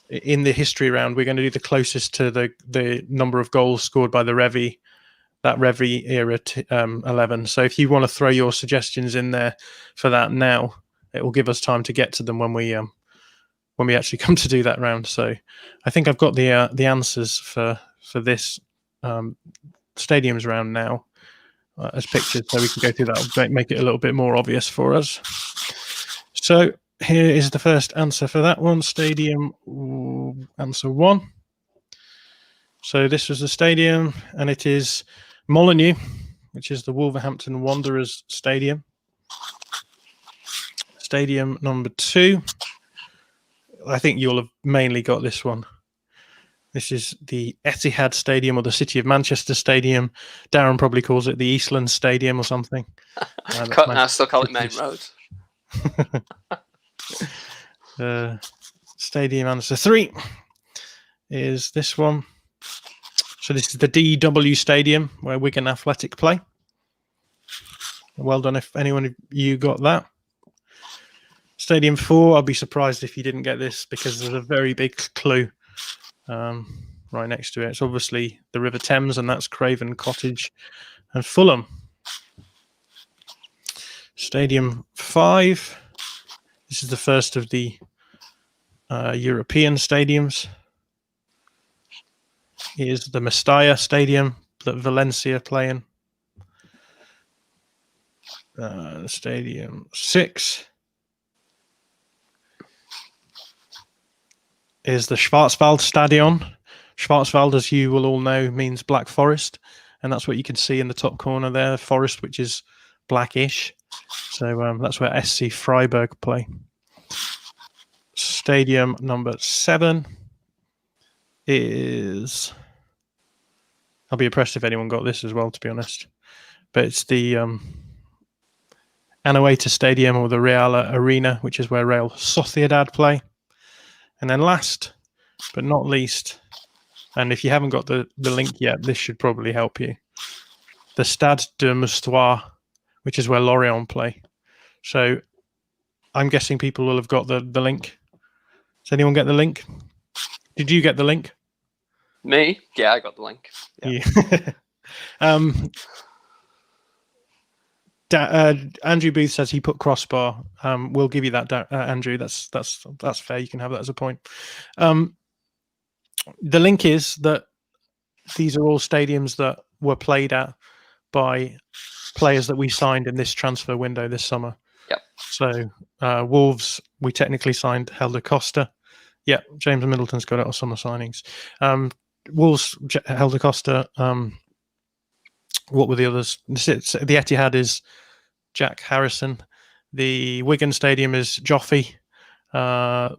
in the history round. We're going to do the closest to the number of goals scored by the Revy. That Revy era 11. So if you want to throw your suggestions in there for that now, it will give us time to get to them when we actually come to do that round. So I think I've got the answers for this stadiums round now as pictures, so we can go through that, make it a little bit more obvious for us. So here is the first answer for that one. Stadium answer 1. So this was the stadium, and it is Molineux, which is the Wolverhampton Wanderers Stadium. Stadium number 2. I think you'll have mainly got this one. This is the Etihad Stadium or the City of Manchester Stadium. Darren probably calls it the Eastland Stadium or something. I still call it Main Road. Stadium answer 3 is this one. So this is the DW Stadium where Wigan Athletic play. Well done if anyone of you got that. Stadium 4, I'll be surprised if you didn't get this because there's a very big clue right next to it. It's obviously the River Thames, and that's Craven Cottage and Fulham. Stadium 5. This is the first of the European stadiums. Here's the Mestalla Stadium that Valencia play in. Stadium 6 is the Schwarzwald Stadion. Schwarzwald, as you will all know, means Black Forest, and that's what you can see in the top corner there, forest, which is blackish. So that's where SC Freiburg play. Stadium number 7 is... I'll be impressed if anyone got this as well, to be honest. But it's the Anoeta Stadium or the Real Arena, which is where Real Sociedad play. And then last but not least, and if you haven't got the link yet, this should probably help you. The Stade de Moustoir, which is where Lorient play. So I'm guessing people will have got the link. Does anyone get the link? Did you get the link? Me? Yeah, I got the link. Yeah. Andrew Booth says he put crossbar. We'll give you that, Andrew. That's fair. You can have that as a point. The link is that these are all stadiums that were played at by players that we signed in this transfer window this summer. Yep. So Wolves, we technically signed Helder Costa. Yeah, James Middleton's got it on summer signings. Wolves, Helder Costa. What were the others? The Etihad is Jack Harrison. The Wigan Stadium is Joffy. The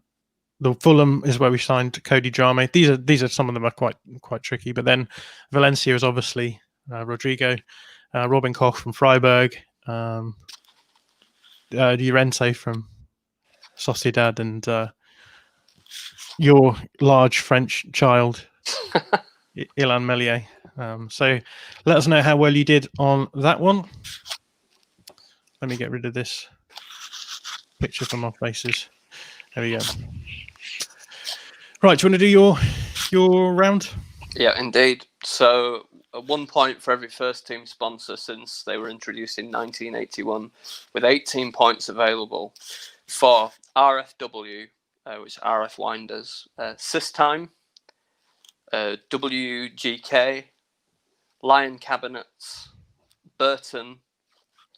Fulham is where we signed Cody Drame. These are some of them are quite tricky. But then Valencia is obviously Rodrigo, Robin Koch from Freiburg, Llorente from Sociedad, and your large French child, Ilan Meslier. So let us know how well you did on that one. Let me get rid of this picture from our faces. There we go. Right, do you want to do your round? Yeah, indeed. So 1 point for every first team sponsor since they were introduced in 1981, with 18 points available for RFW, which is RF Winders, Systime, WGK, Lion Cabinets, Burton,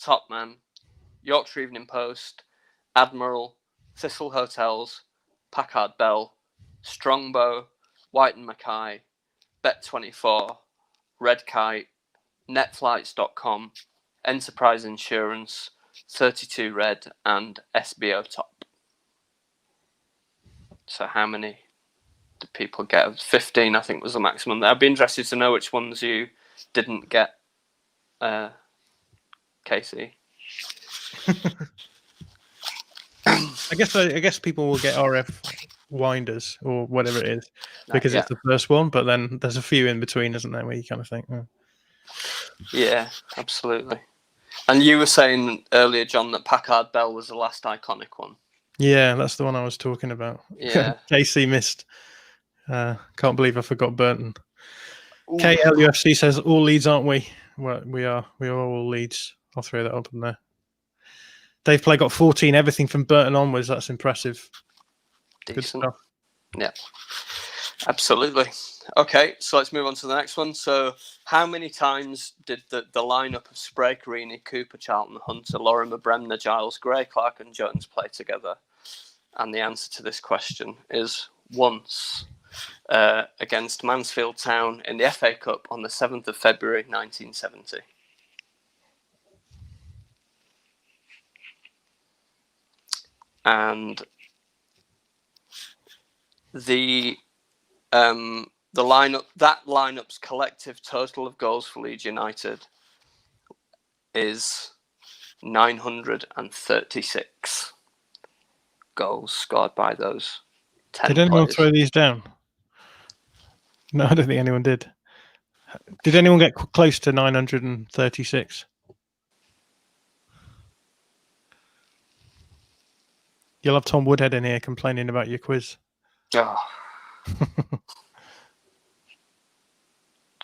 Topman, Yorkshire Evening Post, Admiral, Thistle Hotels, Packard Bell, Strongbow, White and Mackay, Bet24, Red Kite, Netflights.com, Enterprise Insurance, 32 Red, and SBO Top. So how many did people get? 15, I think, was the maximum. I'd be interested to know which ones you didn't get, Casey. I guess people will get RF Winders or whatever it is because it's the first one, but then there's a few in between, isn't there, where you kind of think, oh. Yeah, absolutely. And you were saying earlier, John, that Packard Bell was the last iconic one. Yeah, that's the one I was talking about. Yeah. KC missed. Can't believe I forgot Burton. Ooh. KLUFC says all Leeds, aren't we? Well, we are all Leeds. I'll throw that up in there. Dave Play got 14, everything from Burton onwards. That's impressive. Decent. Good stuff. Yeah, absolutely. Okay, so let's move on to the next one. So how many times did the lineup of Spray, Carini, Cooper, Charlton, Hunter, Lorimer, Bremner, Giles, Gray, Clark and Jones play together? And the answer to this question is once, against Mansfield Town in the FA Cup on the 7th of February 1970. And the that lineup's collective total of goals for Leeds United is 936 goals scored by those 10 Did anyone players. throw these down? No, I don't think anyone did. Did anyone get close to 936? You'll have Tom Woodhead in here complaining about your quiz. Oh.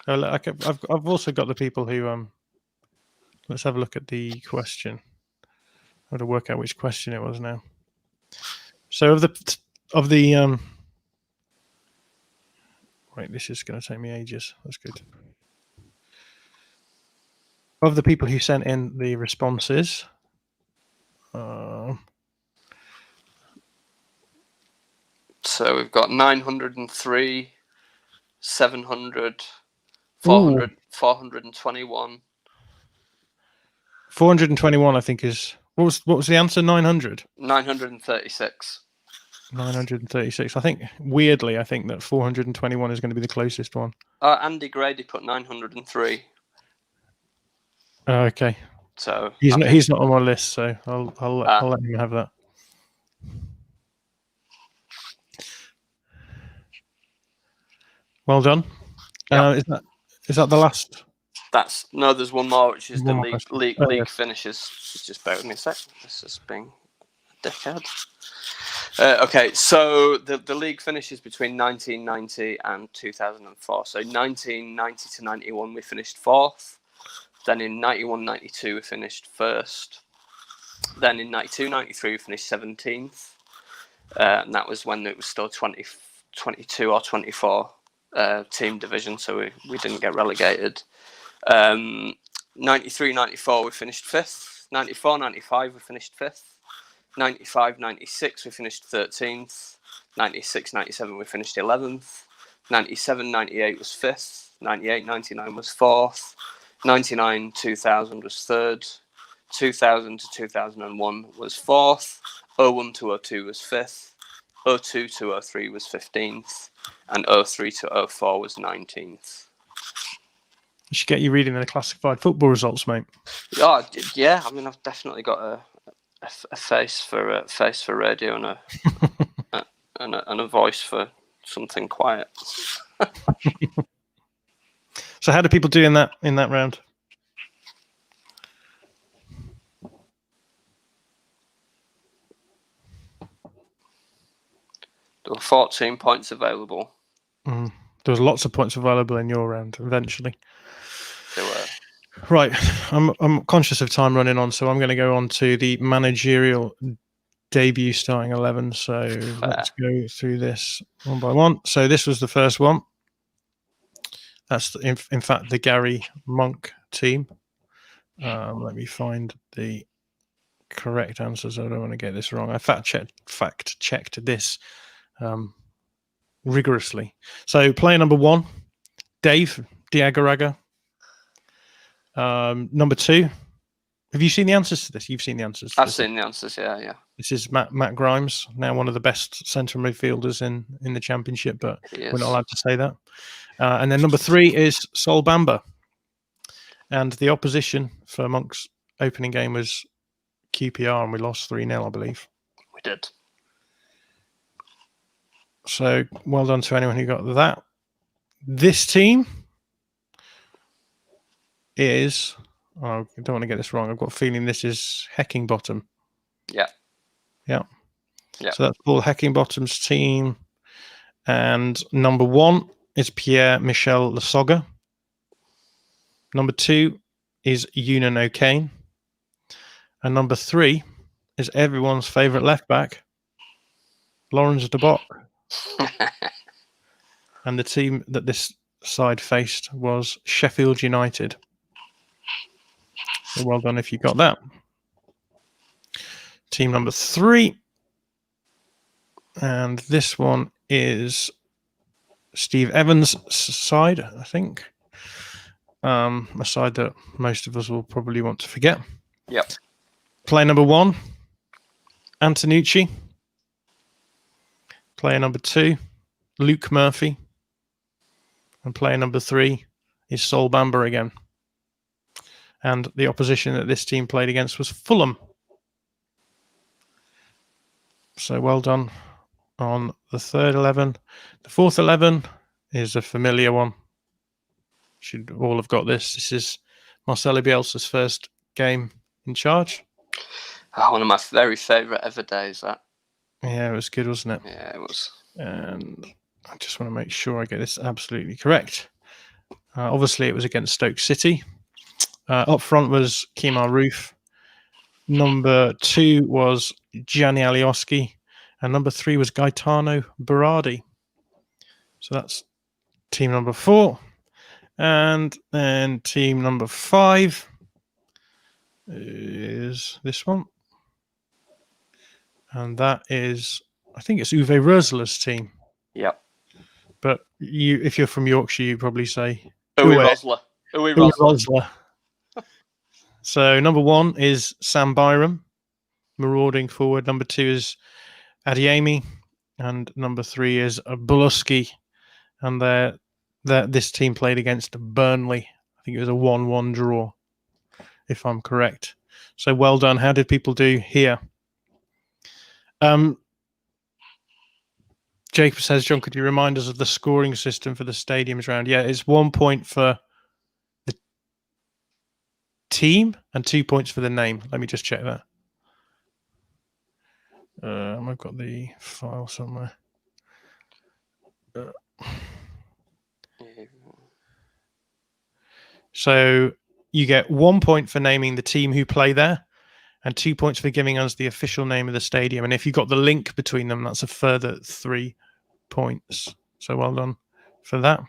I've also got the people who let's have a look at the question. I have to work out which question it was now. So of the right, this is going to take me ages. That's good. Of the people who sent in the responses, so we've got 903, 700, 400, 421. 421, I think is what was the answer? 900. 936. 936. I think weirdly, I think that 421 is going to be the closest one. Andy Grady put 903. Okay. So he's not on my list, so I'll let him have that. Well done. Yep. Is that the last? There's one more, which is the league yes. finishes. Just bear with me a sec. This is being a dickhead. Okay, so the league finishes between 1990 and 2004. So 1990 to 91, we finished 4th. Then in 91-92, we finished 1st. Then in 92-93, we finished 17th. And that was when it was still 22 or 24 team division, so we didn't get relegated. 93-94, we finished 5th. 94-95, we finished 5th. 95-96, we finished 13th. 96-97, we finished 11th. 97-98 was 5th. 98-99 was 4th. 99-2000 was 3rd. 2000 to 2001 was 4th. 01 to 02 was 5th. 02 to 03 was 15th. And 03 to 04 was 19th. I should get you reading the classified football results, mate. Yeah. I mean, I've definitely got a face for radio and and a voice for something quiet. So, how do people do in that round? There were 14 points available. There was lots of points available in your round. Eventually, there were. Right, I'm conscious of time running on, so I'm going to go on to the managerial debut starting 11. So let's go through this one by one. So this was the first one. That's in fact the Gary Monk team. Let me find the correct answers. I don't want to get this wrong. I fact checked this rigorously. So player number 1, Dave Diagaraga. Number 2, have you seen the answers to this? You've seen the answers. I've seen the answers. Yeah. This is Matt Grimes, now one of the best centre midfielders in the Championship, but we're not allowed to say that. And then number 3 is Sol Bamba, and the opposition for Monk's opening game was QPR, and we lost 3-0, I believe. We did. So well done to anyone who got that. This team is, I don't want to get this wrong. I've got a feeling this is Heckingbottom. Yeah. So that's Paul Heckingbottom's team. And number 1 is Pierre-Michel Lasogga. Number 2 is Eunan O'Kane. And number 3 is everyone's favourite left back, Lawrence de Bock. And the team that this side faced was Sheffield United. So well done if you got that. Team number 3. And this one is Steve Evans' side, I think. A side that most of us will probably want to forget. Yep. Player number 1, Antonucci. Player number 2, Luke Murphy. And player number 3 is Sol Bamba again. And the opposition that this team played against was Fulham. So well done on the third 11. The fourth 11 is a familiar one. Should all have got this. This is Marcelo Bielsa's first game in charge. Oh, one of my very favourite ever days, that. Yeah, it was good, wasn't it? Yeah, it was. And I just want to make sure I get this absolutely correct. Obviously, it was against Stoke City. Up front was Kemar Roof. Number 2 was Gianni Alioski. And number 3 was Gaetano Berardi. So that's team number 4. And then team number 5 is this one. And that is, I think it's Uwe Rösler's team. Yep. But if you're from Yorkshire, you probably say Uwe Rösler. Uwe Rösler. So number 1 is Sam Byram, marauding forward. Number 2 is Adiemi, and number 3 is Buluski. And this team played against Burnley. I think it was a 1-1 draw, if I'm correct. So well done. How did people do here? Jacob says, John, could you remind us of the scoring system for the stadiums round? Yeah, it's 1 point for the team and 2 points for the name. Let me just check that. I've got the file somewhere. So you get 1 point for naming the team who play there, and 2 points for giving us the official name of the stadium. And if you got the link between them, that's a further 3 points. So well done for that.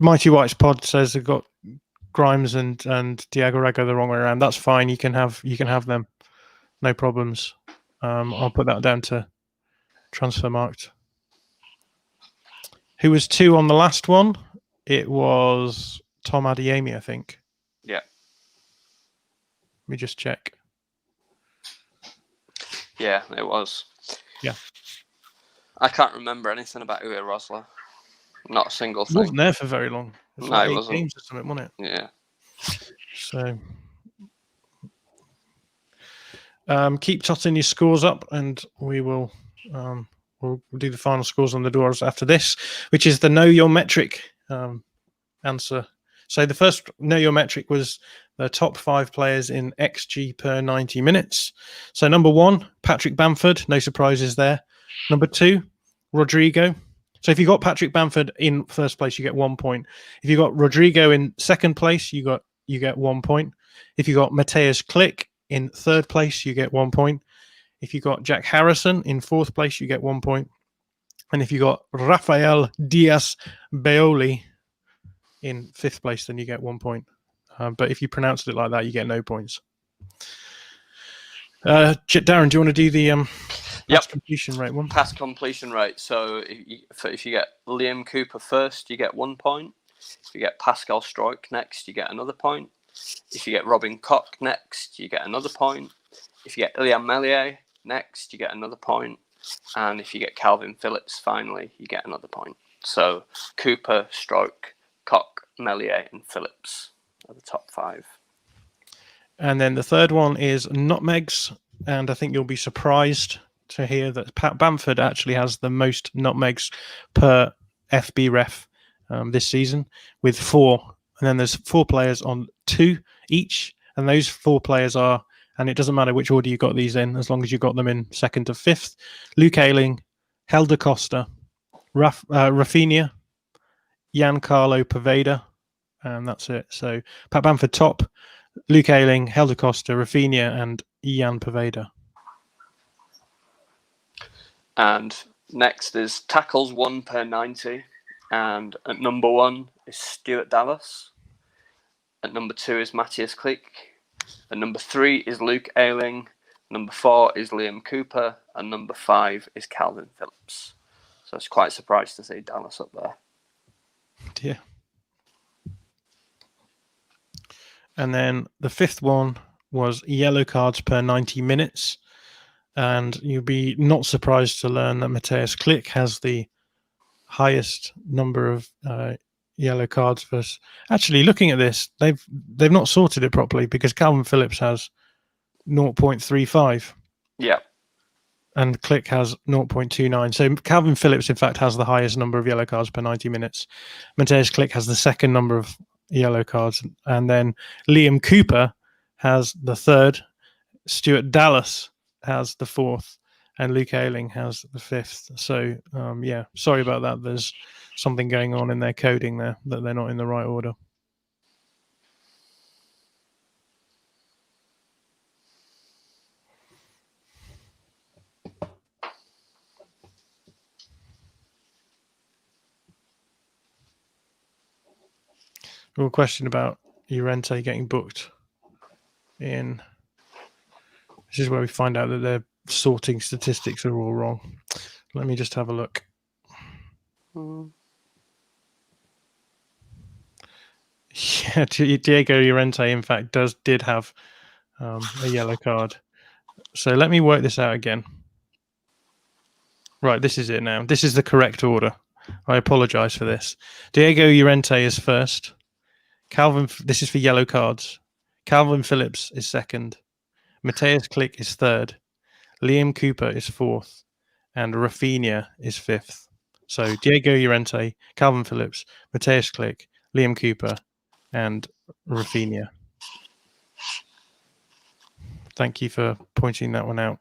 Mighty White's pod says they've got Grimes and Diago Rago the wrong way around. That's fine. You can have them. No problems. I'll put that down to Transfermarkt. Who was 2 on the last one? It was Tom Adiemi, I think. Yeah. Let me just check. Yeah, it was. Yeah. I can't remember anything about Uwe Rösler. Not a single thing. He wasn't there for very long. It was No, like it 8 wasn't. games or something, wasn't it? Yeah. So keep totting your scores up, and we will we'll do the final scores on the doors after this, which is the Know Your Metric answer. So the first Know Your Metric was the top 5 players in XG per 90 minutes. So number 1, Patrick Bamford. No surprises there. Number 2, Rodrigo. So if you got Patrick Bamford in first place, you get 1 point. If you got Rodrigo in second place, you get 1 point. If you got Mateus Klick in third place, you get 1 point. If you got Jack Harrison in fourth place, you get 1 point. And if you got Rafael Diaz Beoli in fifth place, then you get 1 point. But if you pronounced it like that, you get no points. Darren, do you want to do the pass completion rate one? Pass completion rate. So if you get Liam Cooper first, you get 1 point. If you get Pascal Struijk next, you get another point. If you get Robin Koch next, you get another point. If you get Ilian Meslier next, you get another point. And if you get Calvin Phillips finally, you get another point. So Cooper, Struijk, Koch, Meslier, and Phillips are the top 5. And then the third one is nutmegs. And I think you'll be surprised to hear that Pat Bamford actually has the most nutmegs per FB ref this season with 4. And then there's 4 players on 2 each. And those 4 players are, and it doesn't matter which order you got these in, as long as you got them in second to fifth, Luke Ayling, Helder Costa, Rafinha, Giancarlo Poveda, and that's it. So Pat Bamford top, Luke Ayling, Helder Costa, Rafinha, and Jan Poveda. And next is tackles 1 per 90. And at number 1 is Stuart Dallas. At number 2 is Matthias Klick. At number 3 is Luke Ayling. Number 4 is Liam Cooper. And number 5 is Calvin Phillips. So I was quite surprised to see Dallas up there. Yeah. And then the fifth one was yellow cards per 90 minutes. And you'll be not surprised to learn that Matthias Klick has the highest number of yellow cards versus. Actually, looking at this, they've not sorted it properly because Calvin Phillips has 0.35. Yeah. And Klick has 0.29. So Calvin Phillips, in fact, has the highest number of yellow cards per 90 minutes. Matthias Klick has the second number of yellow cards. And then Liam Cooper has the third. Stuart Dallas has the fourth. And Luke Ayling has the fifth. So, yeah, sorry about that. There's something going on in their coding there that they're not in the right order. A question about Llorente getting booked in. This is where we find out that their sorting statistics are all wrong. Let me just have a look. Yeah, Diego Llorente, in fact, did have a yellow card. So let me work this out again. Right, this is it now. This is the correct order. I apologise for this. Diego Llorente is first. This is for yellow cards. Calvin Phillips is second. Matthias Klick is third. Liam Cooper is fourth. And Rafinha is fifth. So Diego Llorente, Calvin Phillips, Matthias Klick, Liam Cooper, and Rafinha. Thank you for pointing that one out.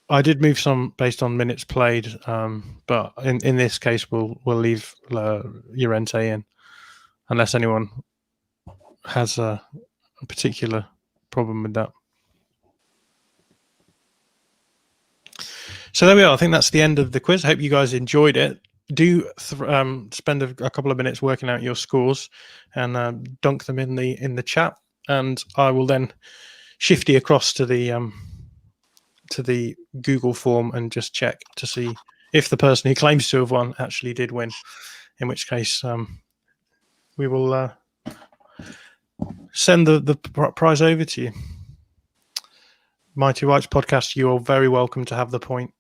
I did move some based on minutes played, but in this case, we'll leave Llorente in, unless anyone has a particular problem with that. So there we are. I think that's the end of the quiz. I hope you guys enjoyed it. Do spend a couple of minutes working out your scores and dunk them in the chat, and I will then shift you across to the Google form and just check to see if the person who claims to have won actually did win. In which case, we will send the prize over to you. Mighty Whites podcast, you are very welcome to have the point.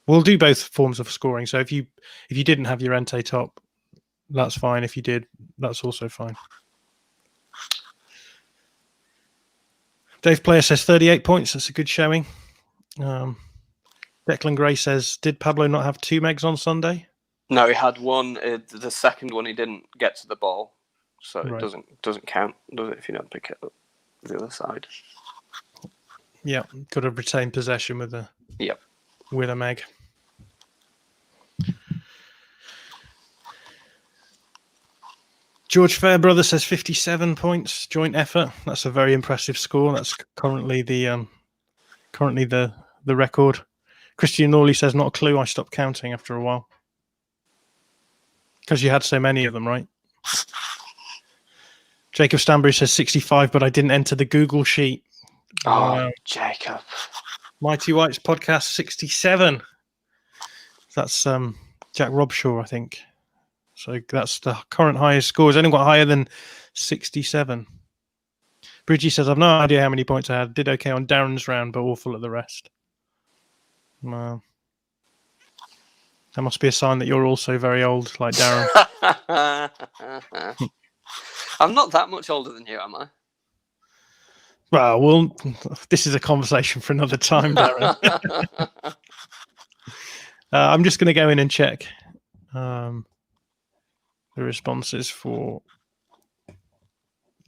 We'll do both forms of scoring. So if you didn't have your Llorente top, that's fine. If you did, that's also fine. Dave Player says 38 points. That's a good showing. Declan Gray says, did Pablo not have 2 megs on Sunday? No, he had one. The second one, he didn't get to the ball, so Right. It doesn't count, does it? If you don't pick it up the other side. Yeah, got to retain possession with a meg. George Fairbrother says 57 points, joint effort. That's a very impressive score. That's currently the record. Christian Norley says, not a clue. I stopped counting after a while. Because you had so many of them, right? Jacob Stanbury says 65, but I didn't enter the Google sheet. Oh, Jacob. Mighty Whites podcast 67. That's Jack Robshaw, I think. So that's the current highest score. It's only got higher than 67. Bridgie says, I've no idea how many points I had. Did okay on Darren's round, but awful at the rest. That must be a sign that you're also very old, like Darren. I'm not that much older than you, am I? Well, this is a conversation for another time, Darren. I'm just going to go in and check the responses for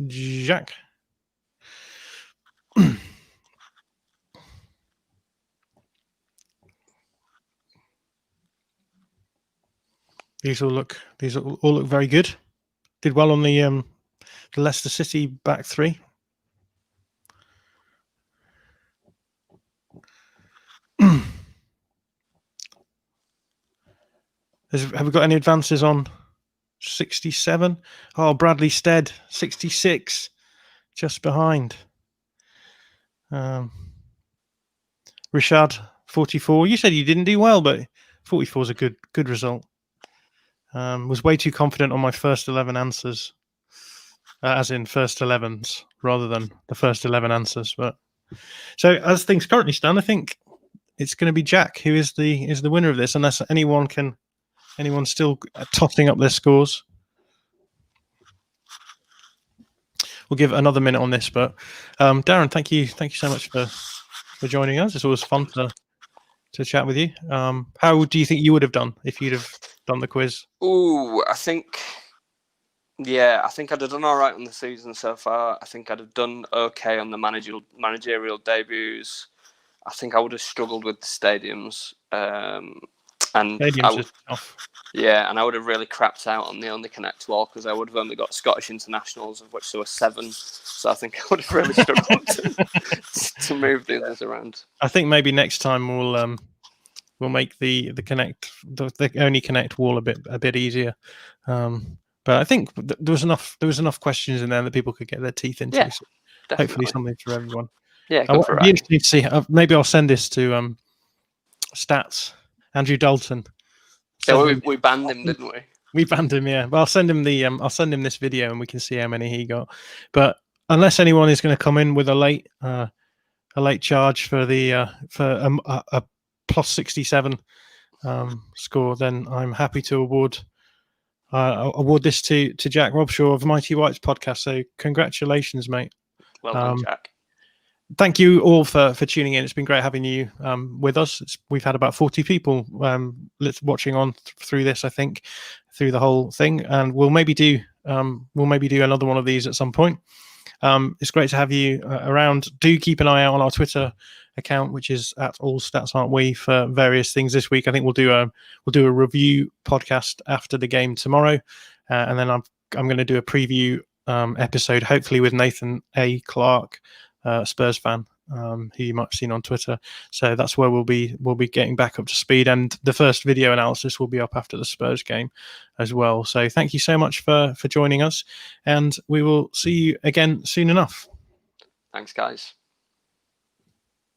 Jack. These all look very good. Did well on the Leicester City back three. Have we got any advances on 67? Oh, Bradley Stead, 66, just behind. Rishad, 44. You said you didn't do well, but 44 is a good result. Was way too confident on my first 11 answers. as in first 11s rather than the first 11 answers. But so as things currently stand, I think it's going to be Jack who is the winner of this, unless anyone's still totting up their scores. We'll give another minute on this, but Darren, thank you so much for joining us. It's always fun to chat with you. How do you think you would have done if you'd have done the quiz? Ooh, I think I'd have done all right on the season so far. I think I'd have done okay on the managerial debuts. I think I would have struggled with the stadiums. Stadiums is tough. Yeah, and I would have really crapped out on the Only Connect wall because I would have only got Scottish internationals, of which there were 7. So I think I would have really struggled to move the others around. I think maybe next time we'll make the Only Connect wall a bit easier. But I think there was enough questions in there that people could get their teeth into. Yeah, so definitely. hopefully something for everyone. Yeah, I'd be interested to see. Maybe I'll send this to Stats Andrew Dalton. Yeah, we banned him, didn't we? We banned him, yeah. But I'll send him this video, and we can see how many he got. But unless anyone is going to come in with a late charge for the for a plus 67 score, then I'm happy to award this to Jack Robshaw of Mighty Whites podcast. So congratulations, mate. Well done, Jack. Thank you all for tuning in. It's been great having you with us. We've had about 40 people watching on through this, I think, through the whole thing, and we'll maybe do another one of these at some point. It's great to have you around. Do keep an eye out on our Twitter account, which is at All Stats Aren't We, for various things this week. I think we'll do a review podcast after the game tomorrow, and then I'm going to do a preview episode, hopefully with Nathan A. Clark, Spurs fan, who you might have seen on Twitter. So that's where we'll be getting back up to speed, and the first video analysis will be up after the Spurs game as well. So thank you so much for joining us, and we will see you again soon enough. Thanks, guys.